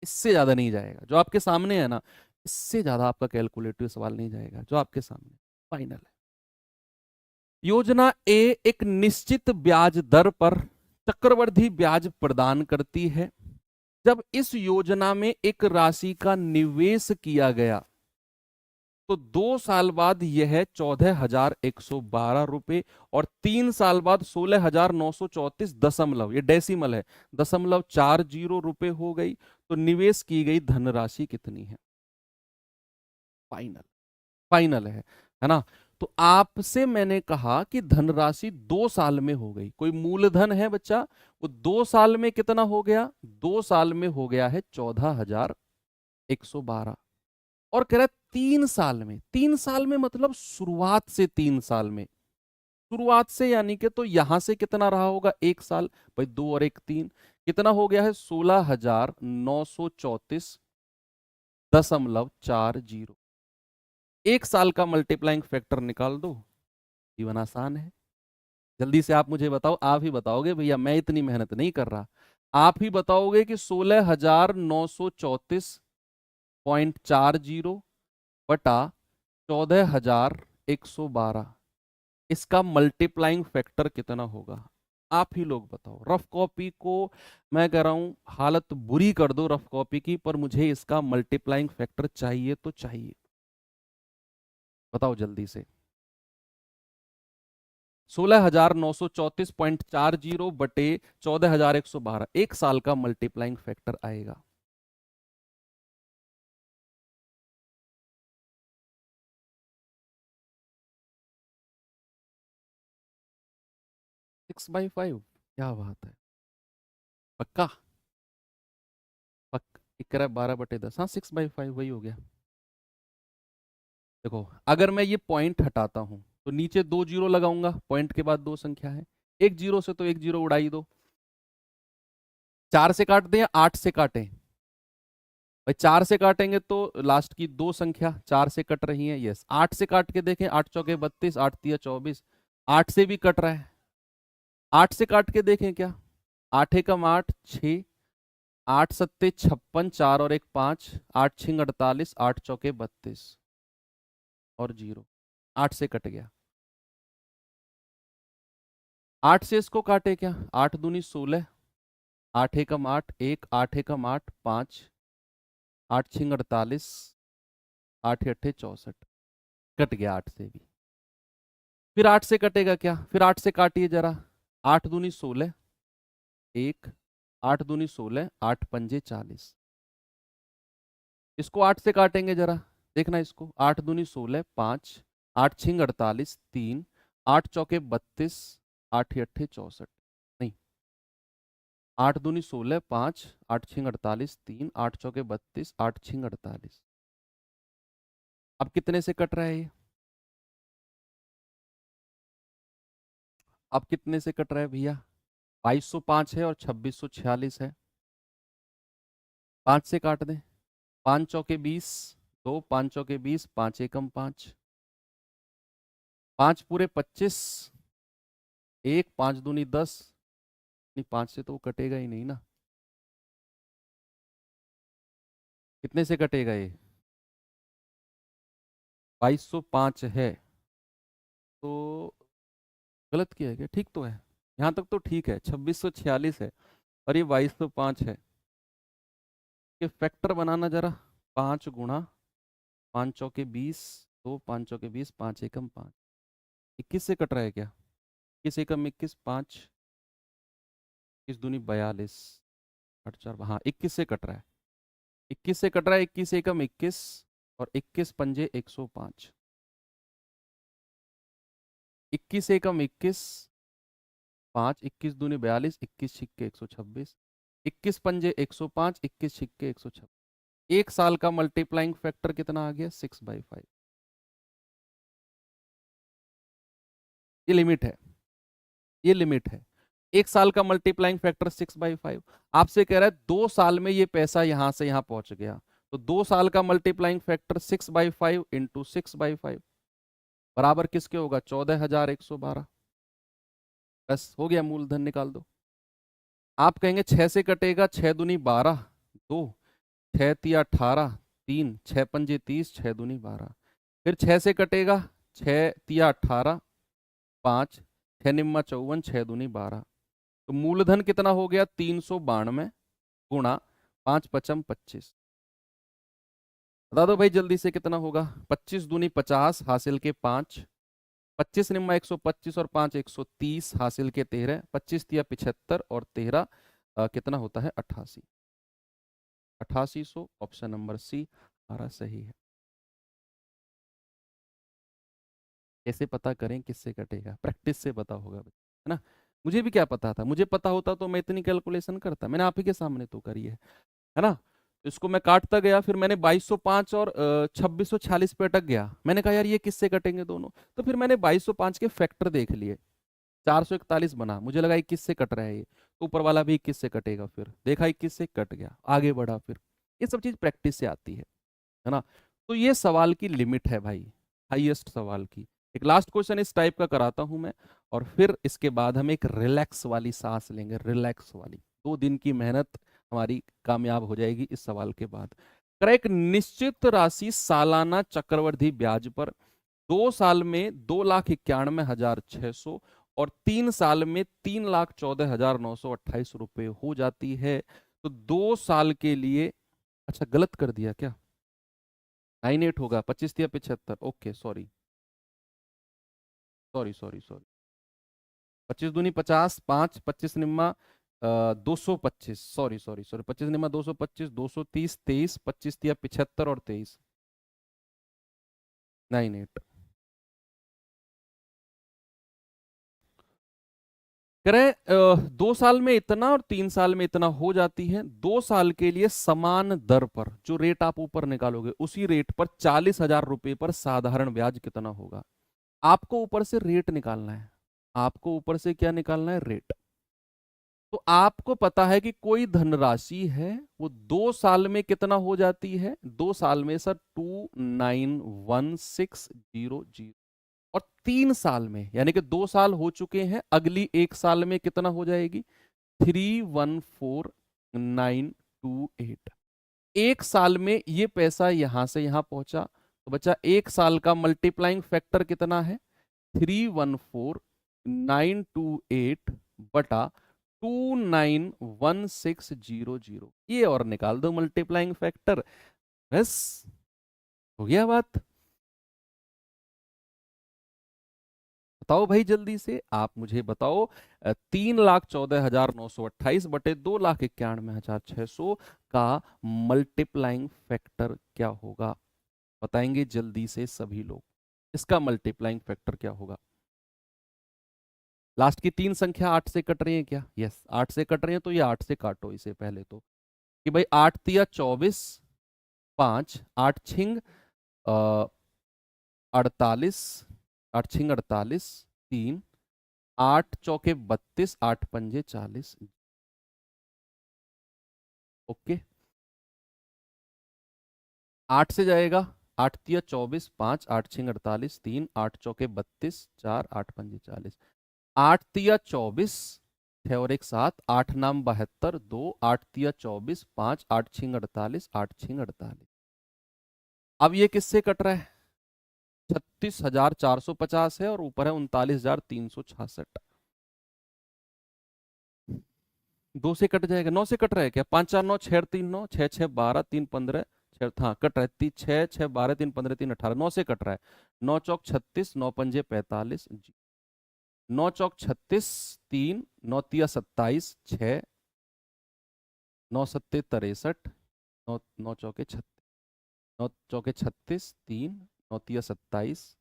इससे ज्यादा नहीं जाएगा जो आपके सामने है ना, इससे ज्यादा आपका कैलकुलेटिव सवाल नहीं जाएगा जो आपके सामने फाइनल है। योजना ए एक निश्चित ब्याज दर पर चक्रवृद्धि ब्याज प्रदान करती है। जब इस योजना में एक राशि का निवेश किया गया तो 2 साल बाद यह 14,112 रुपए और 3 साल बाद 16,934 ये डेसिमल है, 0.40 हो गई। तो निवेश की गई धनराशि कितनी है? फाइनल, फाइनल है ना? तो आपसे मैंने कहा कि धनराशि 2 साल में हो गई, कोई मूलधन है बच्चा, वो 2 साल में कितना हो गया? 2 साल में हो गया है 14,112। और कह रहा है 3 साल में, 3 साल में मतलब शुरुआत से 3 साल में, शुरुआत से यानी कि तो यहां से कितना रहा होगा? 1 साल, भाई 2 और 1 3, कितना हो गया है? 16,934.40। 1 साल का मल्टीप्लाइंग फैक्टर निकाल दो, जीवन आसान है। जल्दी से आप मुझे बताओ, आप ही बताओगे भैया, मैं इतनी मेहनत नहीं कर रहा, आप ही बताओगे कि 16,934.40 बटा 14,112, इसका मल्टीप्लाइंग फैक्टर कितना होगा? आप ही लोग बताओ। रफ कॉपी को मैं कह रहा हूं हालत बुरी कर दो रफ कॉपी की, पर मुझे इसका मल्टीप्लाइंग फैक्टर चाहिए तो चाहिए। बताओ जल्दी से। 16,934.40 बटे 14,112, 1 साल का मल्टीप्लाइंग फैक्टर आएगा। 6/5, क्या बात है, पक्का? पक्का, 12/10, हाँ 6/5 वही हो गया। देखो अगर मैं ये पॉइंट हटाता हूं तो नीचे 2 जीरो लगाऊंगा, पॉइंट के बाद 2 संख्या है, एक जीरो से तो एक जीरो उड़ाई दो। 4 से काट दें या 8 से काटें? भाई 4 से काटेंगे तो लास्ट की 2 संख्या 4 से कट रही है, यस। 8 से काट के देखें, 8 चौके 32, 8 तिया 24, 8 से भी कट रहा है। 8 से काट के देखें क्या, 8 एकम 8, 6, 8 सत्ते 56, 4 और 1 5, 8 छिंग 48, 8 चौके 32 और जीरो, 8 से कट गया। 8 से इसको काटे क्या, 8 दूनी 16, 8 एकम 8, 1, 8 एकम 8, 5, 8 छिंग 48, 8 अट्ठे 64, कट गया 8 से भी। फिर 8 से कटेगा क्या, फिर 8 से काटिए जरा, 8 दूनी 16, 1, 8 दूनी 16, 8 पंजे 40। इसको 8 से काटेंगे जरा, देखना इसको, 8 दूनी 16, 5, 8 छिंग 48, 3, 8 चौके 32, 8 अट्ठे 64, नहीं, 8 दूनी 16, 5, 8 छिंग 48, 3, 8 चौके 32, 8 छिंग 48। अब कितने से कट रहा है ये, अब कितने से कट रहा है भैया, 2205 है और 2646 है, 5 से काट दें, 5 चौके 20, 2, 5 चौके 20, 5 एकम 5, 5 पूरे 25, 1, 5 दूनी 10, नहीं 5 से तो वो कटेगा ही नहीं ना, कितने से कटेगा ये, 2205 है, तो गलत किया है क्या, ठीक तो है, यहाँ तक तो ठीक है, 2646 है और ये 2205 है। ये फैक्टर बनाना जरा, 5 गुणा 5 चौके 20, 2, 5 चौके 20, 5 एकम 5, 21 से कट रहा है क्या, 21 एकम 21, 5, 21 दूनी 42, 8 4, हाँ 21 से कट रहा है, 21 से कट रहा है, 21 एकम 21 और 21 पंजे 105, 21 एकम 21, 5, 21 दूनी 42, 21 छिक्के 126, 21 पंजे 105, 21 छिक्के 126, एक साल का मल्टीप्लाइंग फैक्टर कितना आ गया, 6/5। ये लिमिट है, ये लिमिट है, एक साल का मल्टीप्लाइंग फैक्टर 6/5। आपसे कह रहा है 2 साल में ये पैसा यहां से यहां पहुंच गया, तो 2 साल का मल्टीप्लाइंग फैक्टर 6/5 इंटू 6/5 बराबर किसके होगा, 14,112। बस हो गया, मूलधन निकाल दो। आप कहेंगे 6 से कटेगा, 6 दूनी 12, 2, 6 तिया 18, 3, 6 पंजे 30, 6 दूनी 12, फिर 6 से कटेगा, 6 तिया 18, 5, 6 निम्मा 54, 6 दूनी 12, तो मूलधन कितना हो गया, 392 गुणा 5 पचम 25। बता दो भाई जल्दी से कितना होगा, 25 दूनी 50 हासिल के 5, 25 निम्मा 125 और 5 130 हासिल के 13, 25 तिया 75 और 13 कितना होता है 88, 8800, ऑप्शन नंबर सी हमारा सही है। कैसे पता करें किससे कटेगा, प्रैक्टिस से पता होगा है ना, मुझे भी क्या पता था, मुझे पता होता तो मैं इतनी कैलकुलेशन करता, मैंने आप ही के सामने तो करी है ना। तो इसको मैं काटता गया, फिर मैंने 2205 और 2646 पे अटक गया, मैंने कहा यार ये किससे कटेंगे दोनों, तो फिर मैंने 2205 के फैक्टर देख लिए, 441 बना, मुझे लगा 21 से कट रहा है ये, तो ऊपर वाला भी 21 से कटेगा, फिर देखा 21 से कट गया, आगे बढ़ा, फिर ये सब चीज प्रैक्टिस से आती है ना। तो ये सवाल की लिमिट है भाई, हाईएस्ट सवाल की। एक लास्ट क्वेश्चन इस टाइप का कराता हूं मैं, और फिर इसके बाद हम एक रिलैक्स वाली सांस लेंगे, रिलैक्स वाली, 2 दिन की मेहनत हमारी कामयाब हो जाएगी इस सवाल के बाद। करा, एक निश्चित राशि सालाना चक्रवृद्धि ब्याज पर 2 साल में 2,91,600 और 3 साल में 3,14,928 रुपए हो जाती है। तो 2 साल के लिए, अच्छा गलत कर दिया क्या, 98 होगा, 25 या 75, okay sorry sorry sorry sorry, 25 दूनी 50, 5, 25 निम्मा 225, सॉरी सॉरी सॉरी, 25 निम्मा 225, 230, 23, 25 या 75 और 23, 98। कह रहे 2 साल में इतना और 3 साल में इतना हो जाती है। 2 साल के लिए समान दर पर जो रेट आप ऊपर निकालोगे उसी रेट पर 40,000 रुपए पर साधारण ब्याज कितना होगा। आपको ऊपर से रेट निकालना है, आपको ऊपर से क्या निकालना है, रेट। तो आपको पता है कि कोई धनराशि है वो 2 साल में कितना हो जाती है, 2 साल में सर 291600, और 3 साल में यानी कि 2 साल हो चुके हैं, अगली 1 साल में कितना हो जाएगी, 314928। 1 साल में ये पैसा यहां से यहां पहुंचा, तो बच्चा 1 साल का मल्टीप्लाइंग फैक्टर कितना है, 314928 बटा 291600, ये और निकाल दो मल्टीप्लाइंग फैक्टर, बस हो गया बात। बताओ भाई जल्दी से, आप मुझे बताओ 3,14,928 बटे 2,91,600 का मल्टीप्लाइंग फैक्टर क्या होगा, बताएंगे जल्दी से सभी लोग, इसका मल्टीप्लाइंग फैक्टर क्या होगा। लास्ट की 3 संख्या 8 से कट रही है क्या, यस 8 से कट रही है, तो ये 8 से काटो इसे पहले तो, कि भाई 8 तिया 24, 5 8 छिंग 48, 8 छिंग 48, 3 8 चौके 32, 8 पंजे 40। ओके 8 से जाएगा, 8 तिया 24, 5 8 छिंग 48, 3 8 चौके 32, 4 8 पंजे 40, 8 तिया 24, 6 और 1 7, 8 नाम 72, 2 8 तिया 24, 5 8 छिंग 48, 8 छिंग 48। अब ये किससे कट रहा है, 36,450 है और ऊपर है 39,366, 2 से कट जाएगा, 9 से कट रहा है क्या, 5 4 9 6 3 9 6 6 12 3 15 6, हाँ कट रहा है 6 6 12 3 15 3 18, 9 से कट रहा है, 9 चौक 36, 9 पंजे 45, 9 चौक 36, 3 9 तिया 27, 6 9 सत्ते 63, 9 9 चौके 36, 9 चौके 36, 3 9 तिया 27,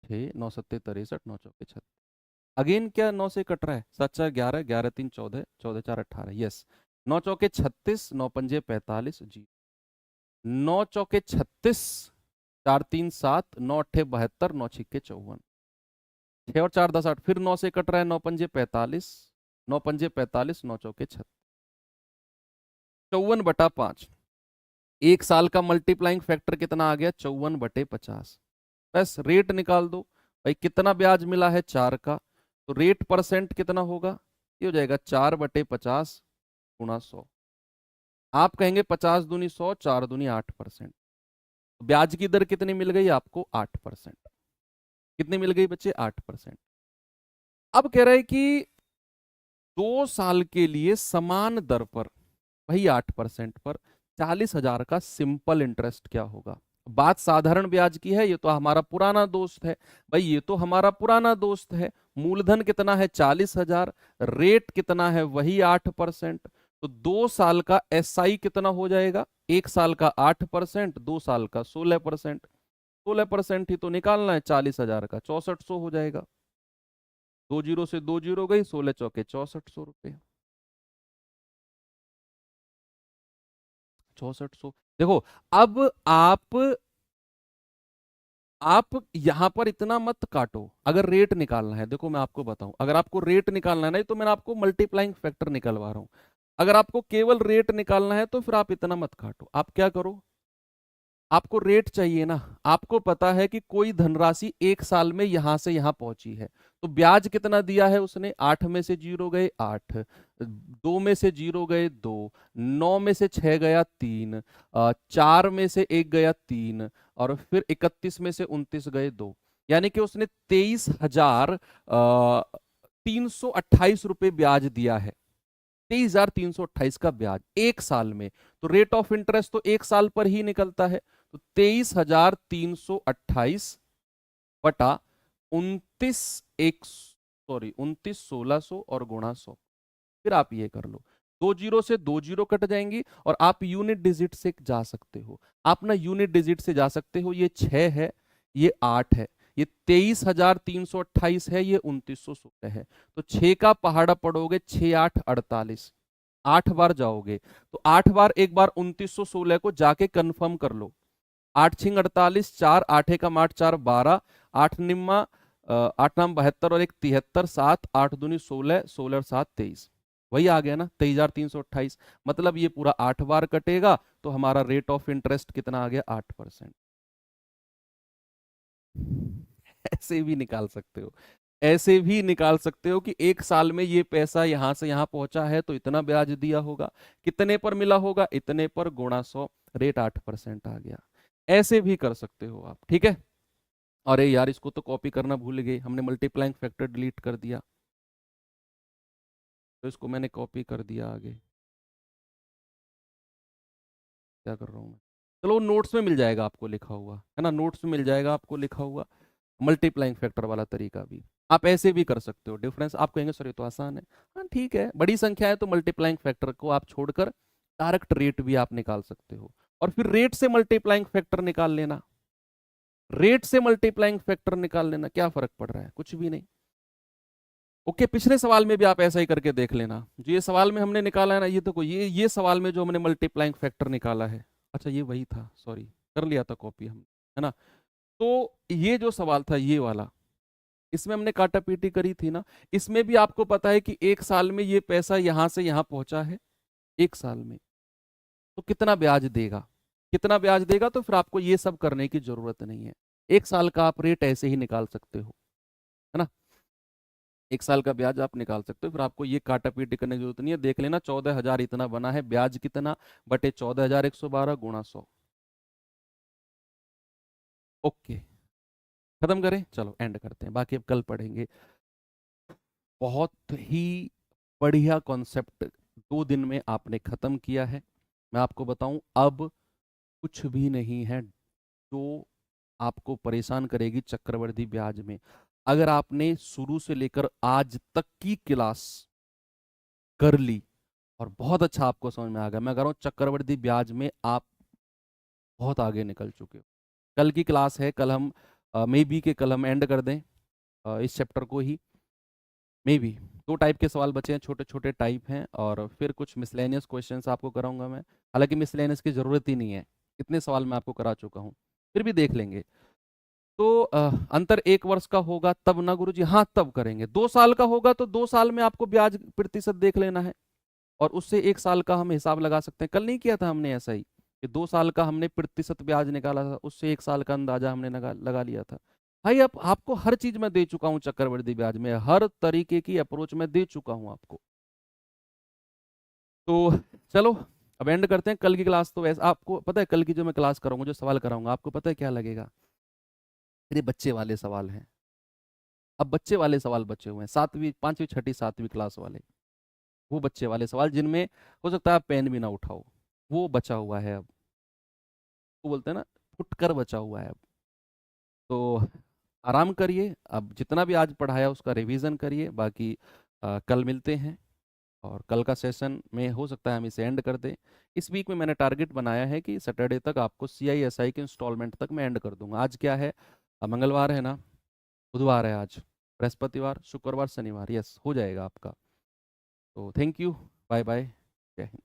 6 9 सत्ते 63, 9 चौके 36। अगेन क्या 9 से कट रहा है, 7 4 11, 11 3 14, 14 4 18, यस 9 चौके 36, 9 पंजे 45, जी 9 चौके 36, 4 3 7, 9 अट्ठे 72, 9 छिक्के 54, 6 और 4 10 8, फिर 9 से कट रहा है, 9 पंजे 45, 9 पंजे 45, 9 चौके 36, 54 बटा 5। 1 साल का मल्टीप्लाइंग फैक्टर कितना आ गया, 54 बटे 50। बस रेट निकाल दो भाई, कितना ब्याज मिला है 4 का, तो रेट परसेंट कितना होगा, ये हो जाएगा 4 बटे 50 गुणा 100। आप कहेंगे 50 दूनी 100, 4 दूनी 8%, ब्याज की दर कितनी मिल गई आपको, 8%। कितनी मिल गई बच्चे, 8%। अब कह रहे हैं कि 2 साल के लिए समान दर पर वही 8% पर 40,000 का सिंपल इंटरेस्ट क्या होगा। बात साधारण ब्याज की है, ये तो हमारा पुराना दोस्त है भाई, ये तो हमारा पुराना दोस्त है। मूलधन कितना है 40,000, रेट कितना है वही 8%, तो 2 साल का एसआई कितना हो जाएगा, 1 साल का 8%, 2 साल का 16%, 16% ही तो निकालना है 40,000 का, 6400 हो जाएगा। 2 जीरो से 2 जीरो गई, 16 चौके 6400 रुपये, 6400। देखो अब आप यहां पर इतना मत काटो, अगर रेट निकालना है, देखो मैं आपको बताऊं, अगर आपको रेट निकालना है, नहीं तो मैं आपको मल्टीप्लाइंग फैक्टर निकलवा रहा हूं। अगर आपको केवल रेट निकालना है तो फिर आप इतना मत काटो, आप क्या करो, आपको रेट चाहिए ना, आपको पता है कि कोई धनराशि 1 साल में यहां से यहां पहुंची है, तो ब्याज कितना दिया है उसने, 8 में से 0 गए 8, 2 में से 0 गए 2, 9 में से 6 गया 3, 4 में से 1 गया 3, और फिर 31 में से 29 गए 2, यानी कि उसने 23,328 रुपए ब्याज दिया है, 23,328 का ब्याज 1 साल में। तो रेट ऑफ इंटरेस्ट तो 1 साल पर ही निकलता है, तो 23,328 बटा 29,1600 और गुणा 100। फिर आप ये कर लो, 2 जीरो से 2 जीरो कट जाएंगी, और आप यूनिट डिजिट से जा सकते हो, आप ना यूनिट डिजिट से जा सकते हो, ये 6 है, ये 8 है, ये 23,328 है, ये 2916 है। तो 6 का पहाड़ा पढ़ोगे 6 8 48, 8 बार जाओगे तो 8 बार, एक बार 2916 को जाके कंफर्म कर लो। 8 6 48, 4 8 एकम 8 4 12, 8 निम्मा 8 नाम 72 और 1 73, 7 8 दूनी 16, 16 और 7 23, वही आ गया ना 23,328। मतलब ये पूरा 8 बार कटेगा तो हमारा रेट ऑफ इंटरेस्ट कितना आ गया, 8%। ऐसे भी निकाल सकते हो, ऐसे भी निकाल सकते हो कि एक साल में ये पैसा यहां से यहां पहुंचा है तो इतना ब्याज दिया होगा, कितने पर मिला होगा, इतने पर गुणा 100, रेट 8% आ गया। ऐसे भी कर सकते हो आप, ठीक है। अरे यार इसको तो कॉपी करना भूल गए, हमने मल्टीप्लाइंग फैक्टर डिलीट कर दिया, तो इसको मैंने कॉपी कर दिया आगे, क्या कर रहा हूँ मैं। चलो नोट्स में मिल जाएगा आपको लिखा हुआ, है ना, नोट्स में मिल जाएगा आपको लिखा हुआ मल्टीप्लाइंग फैक्टर वाला तरीका भी। आप ऐसे भी कर सकते हो, डिफरेंस आप कहेंगे सर ये तो आसान है, हाँ ठीक है, बड़ी संख्या है तो मल्टीप्लाइंग फैक्टर को आप छोड़कर डायरेक्ट रेट भी आप निकाल सकते हो, और फिर रेट से मल्टीप्लाइंग फैक्टर निकाल लेना, रेट से मल्टीप्लाइंग फैक्टर निकाल लेना, क्या फर्क पड़ रहा है, कुछ भी नहीं। ओके, पिछले सवाल में भी आप ऐसा ही करके देख लेना, जो ये सवाल में हमने निकाला है ना, ये तो कोई ये सवाल में जो हमने मल्टीप्लाइंग फैक्टर निकाला है, अच्छा ये वही था, सॉरी कर लिया था कॉपी हम, है ना। तो ये जो सवाल था ये वाला, इसमें हमने काटा पीटी करी थी ना, इसमें भी आपको पता है कि एक साल में ये पैसा यहां से यहां पहुंचा है, एक साल में, तो कितना ब्याज देगा, कितना ब्याज देगा, तो फिर आपको ये सब करने की जरूरत नहीं है, एक साल का आप रेट ऐसे ही निकाल सकते हो, है ना, एक साल का ब्याज आप निकाल सकते हो, फिर आपको ये काटा पीटी करने की जरूरत नहीं है। देख लेना 14,000 इतना बना है, ब्याज कितना बटे 14,112 गुणा 100। ओके, खत्म करें, चलो एंड करते हैं, बाकी अब कल पढ़ेंगे। बहुत ही बढ़िया कॉन्सेप्ट 2 दिन में आपने खत्म किया है। मैं आपको बताऊं, अब कुछ भी नहीं है जो आपको परेशान करेगी चक्रवृद्धि ब्याज में। अगर आपने शुरू से लेकर आज तक की क्लास कर ली और बहुत अच्छा आपको समझ में आ गया, मैं कह रहा हूं चक्रवृद्धि ब्याज में आप बहुत आगे निकल चुके हो। कल की क्लास है, कल हम मे बी के कल हम एंड कर दें इस चैप्टर को ही, मे बी 2 टाइप के सवाल बचे हैं, छोटे छोटे टाइप हैं, और फिर कुछ मिसलेनियस क्वेश्चंस आपको कराऊंगा मैं, हालांकि मिसलेनियस की ज़रूरत ही नहीं है, इतने सवाल मैं आपको करा चुका हूँ, फिर भी देख लेंगे। तो अंतर 1 वर्ष का होगा तब ना गुरुजी, हाँ तब करेंगे। 2 साल का होगा तो 2 साल में आपको ब्याज प्रतिशत देख लेना है, और उससे 1 साल का हम हिसाब लगा सकते हैं। कल नहीं किया था हमने ऐसा ही कि 2 साल का हमने प्रतिशत ब्याज निकाला था, उससे 1 साल का अंदाजा हमने लगा लिया था। भाई अब आपको हर चीज में दे चुका हूं, चक्रवृद्धि ब्याज में हर तरीके की अप्रोच में दे चुका हूं आपको। तो चलो अब एंड करते हैं। कल की क्लास तो वैसे आपको पता है, कल की जो मैं क्लास कराऊंगा, जो सवाल कराऊंगा, आपको पता है क्या लगेगा, ये बच्चे वाले सवाल हैं। अब बच्चे वाले सवाल बचे हुए हैं, 7वीं 5वीं 6ठी 7वीं क्लास वाले, वो बच्चे वाले सवाल जिनमें हो सकता है आप पेन भी ना उठाओ, वो बचा हुआ है अब, वो बोलते हैं ना फुटकर बचा हुआ है अब। तो आराम करिए, अब जितना भी आज पढ़ाया उसका रिवीजन करिए, बाकी कल मिलते हैं, और कल का सेशन में हो सकता है हम इसे एंड कर दें। इस वीक में मैंने टारगेट बनाया है कि सैटरडे तक आपको CISI के इंस्टॉलमेंट तक मैं एंड कर दूंगा। आज क्या है, मंगलवार है ना, बुधवार है आज, बृहस्पतिवार शुक्रवार शनिवार, यस हो जाएगा आपका। तो थैंक यू, बाय बाय, जय हिंद।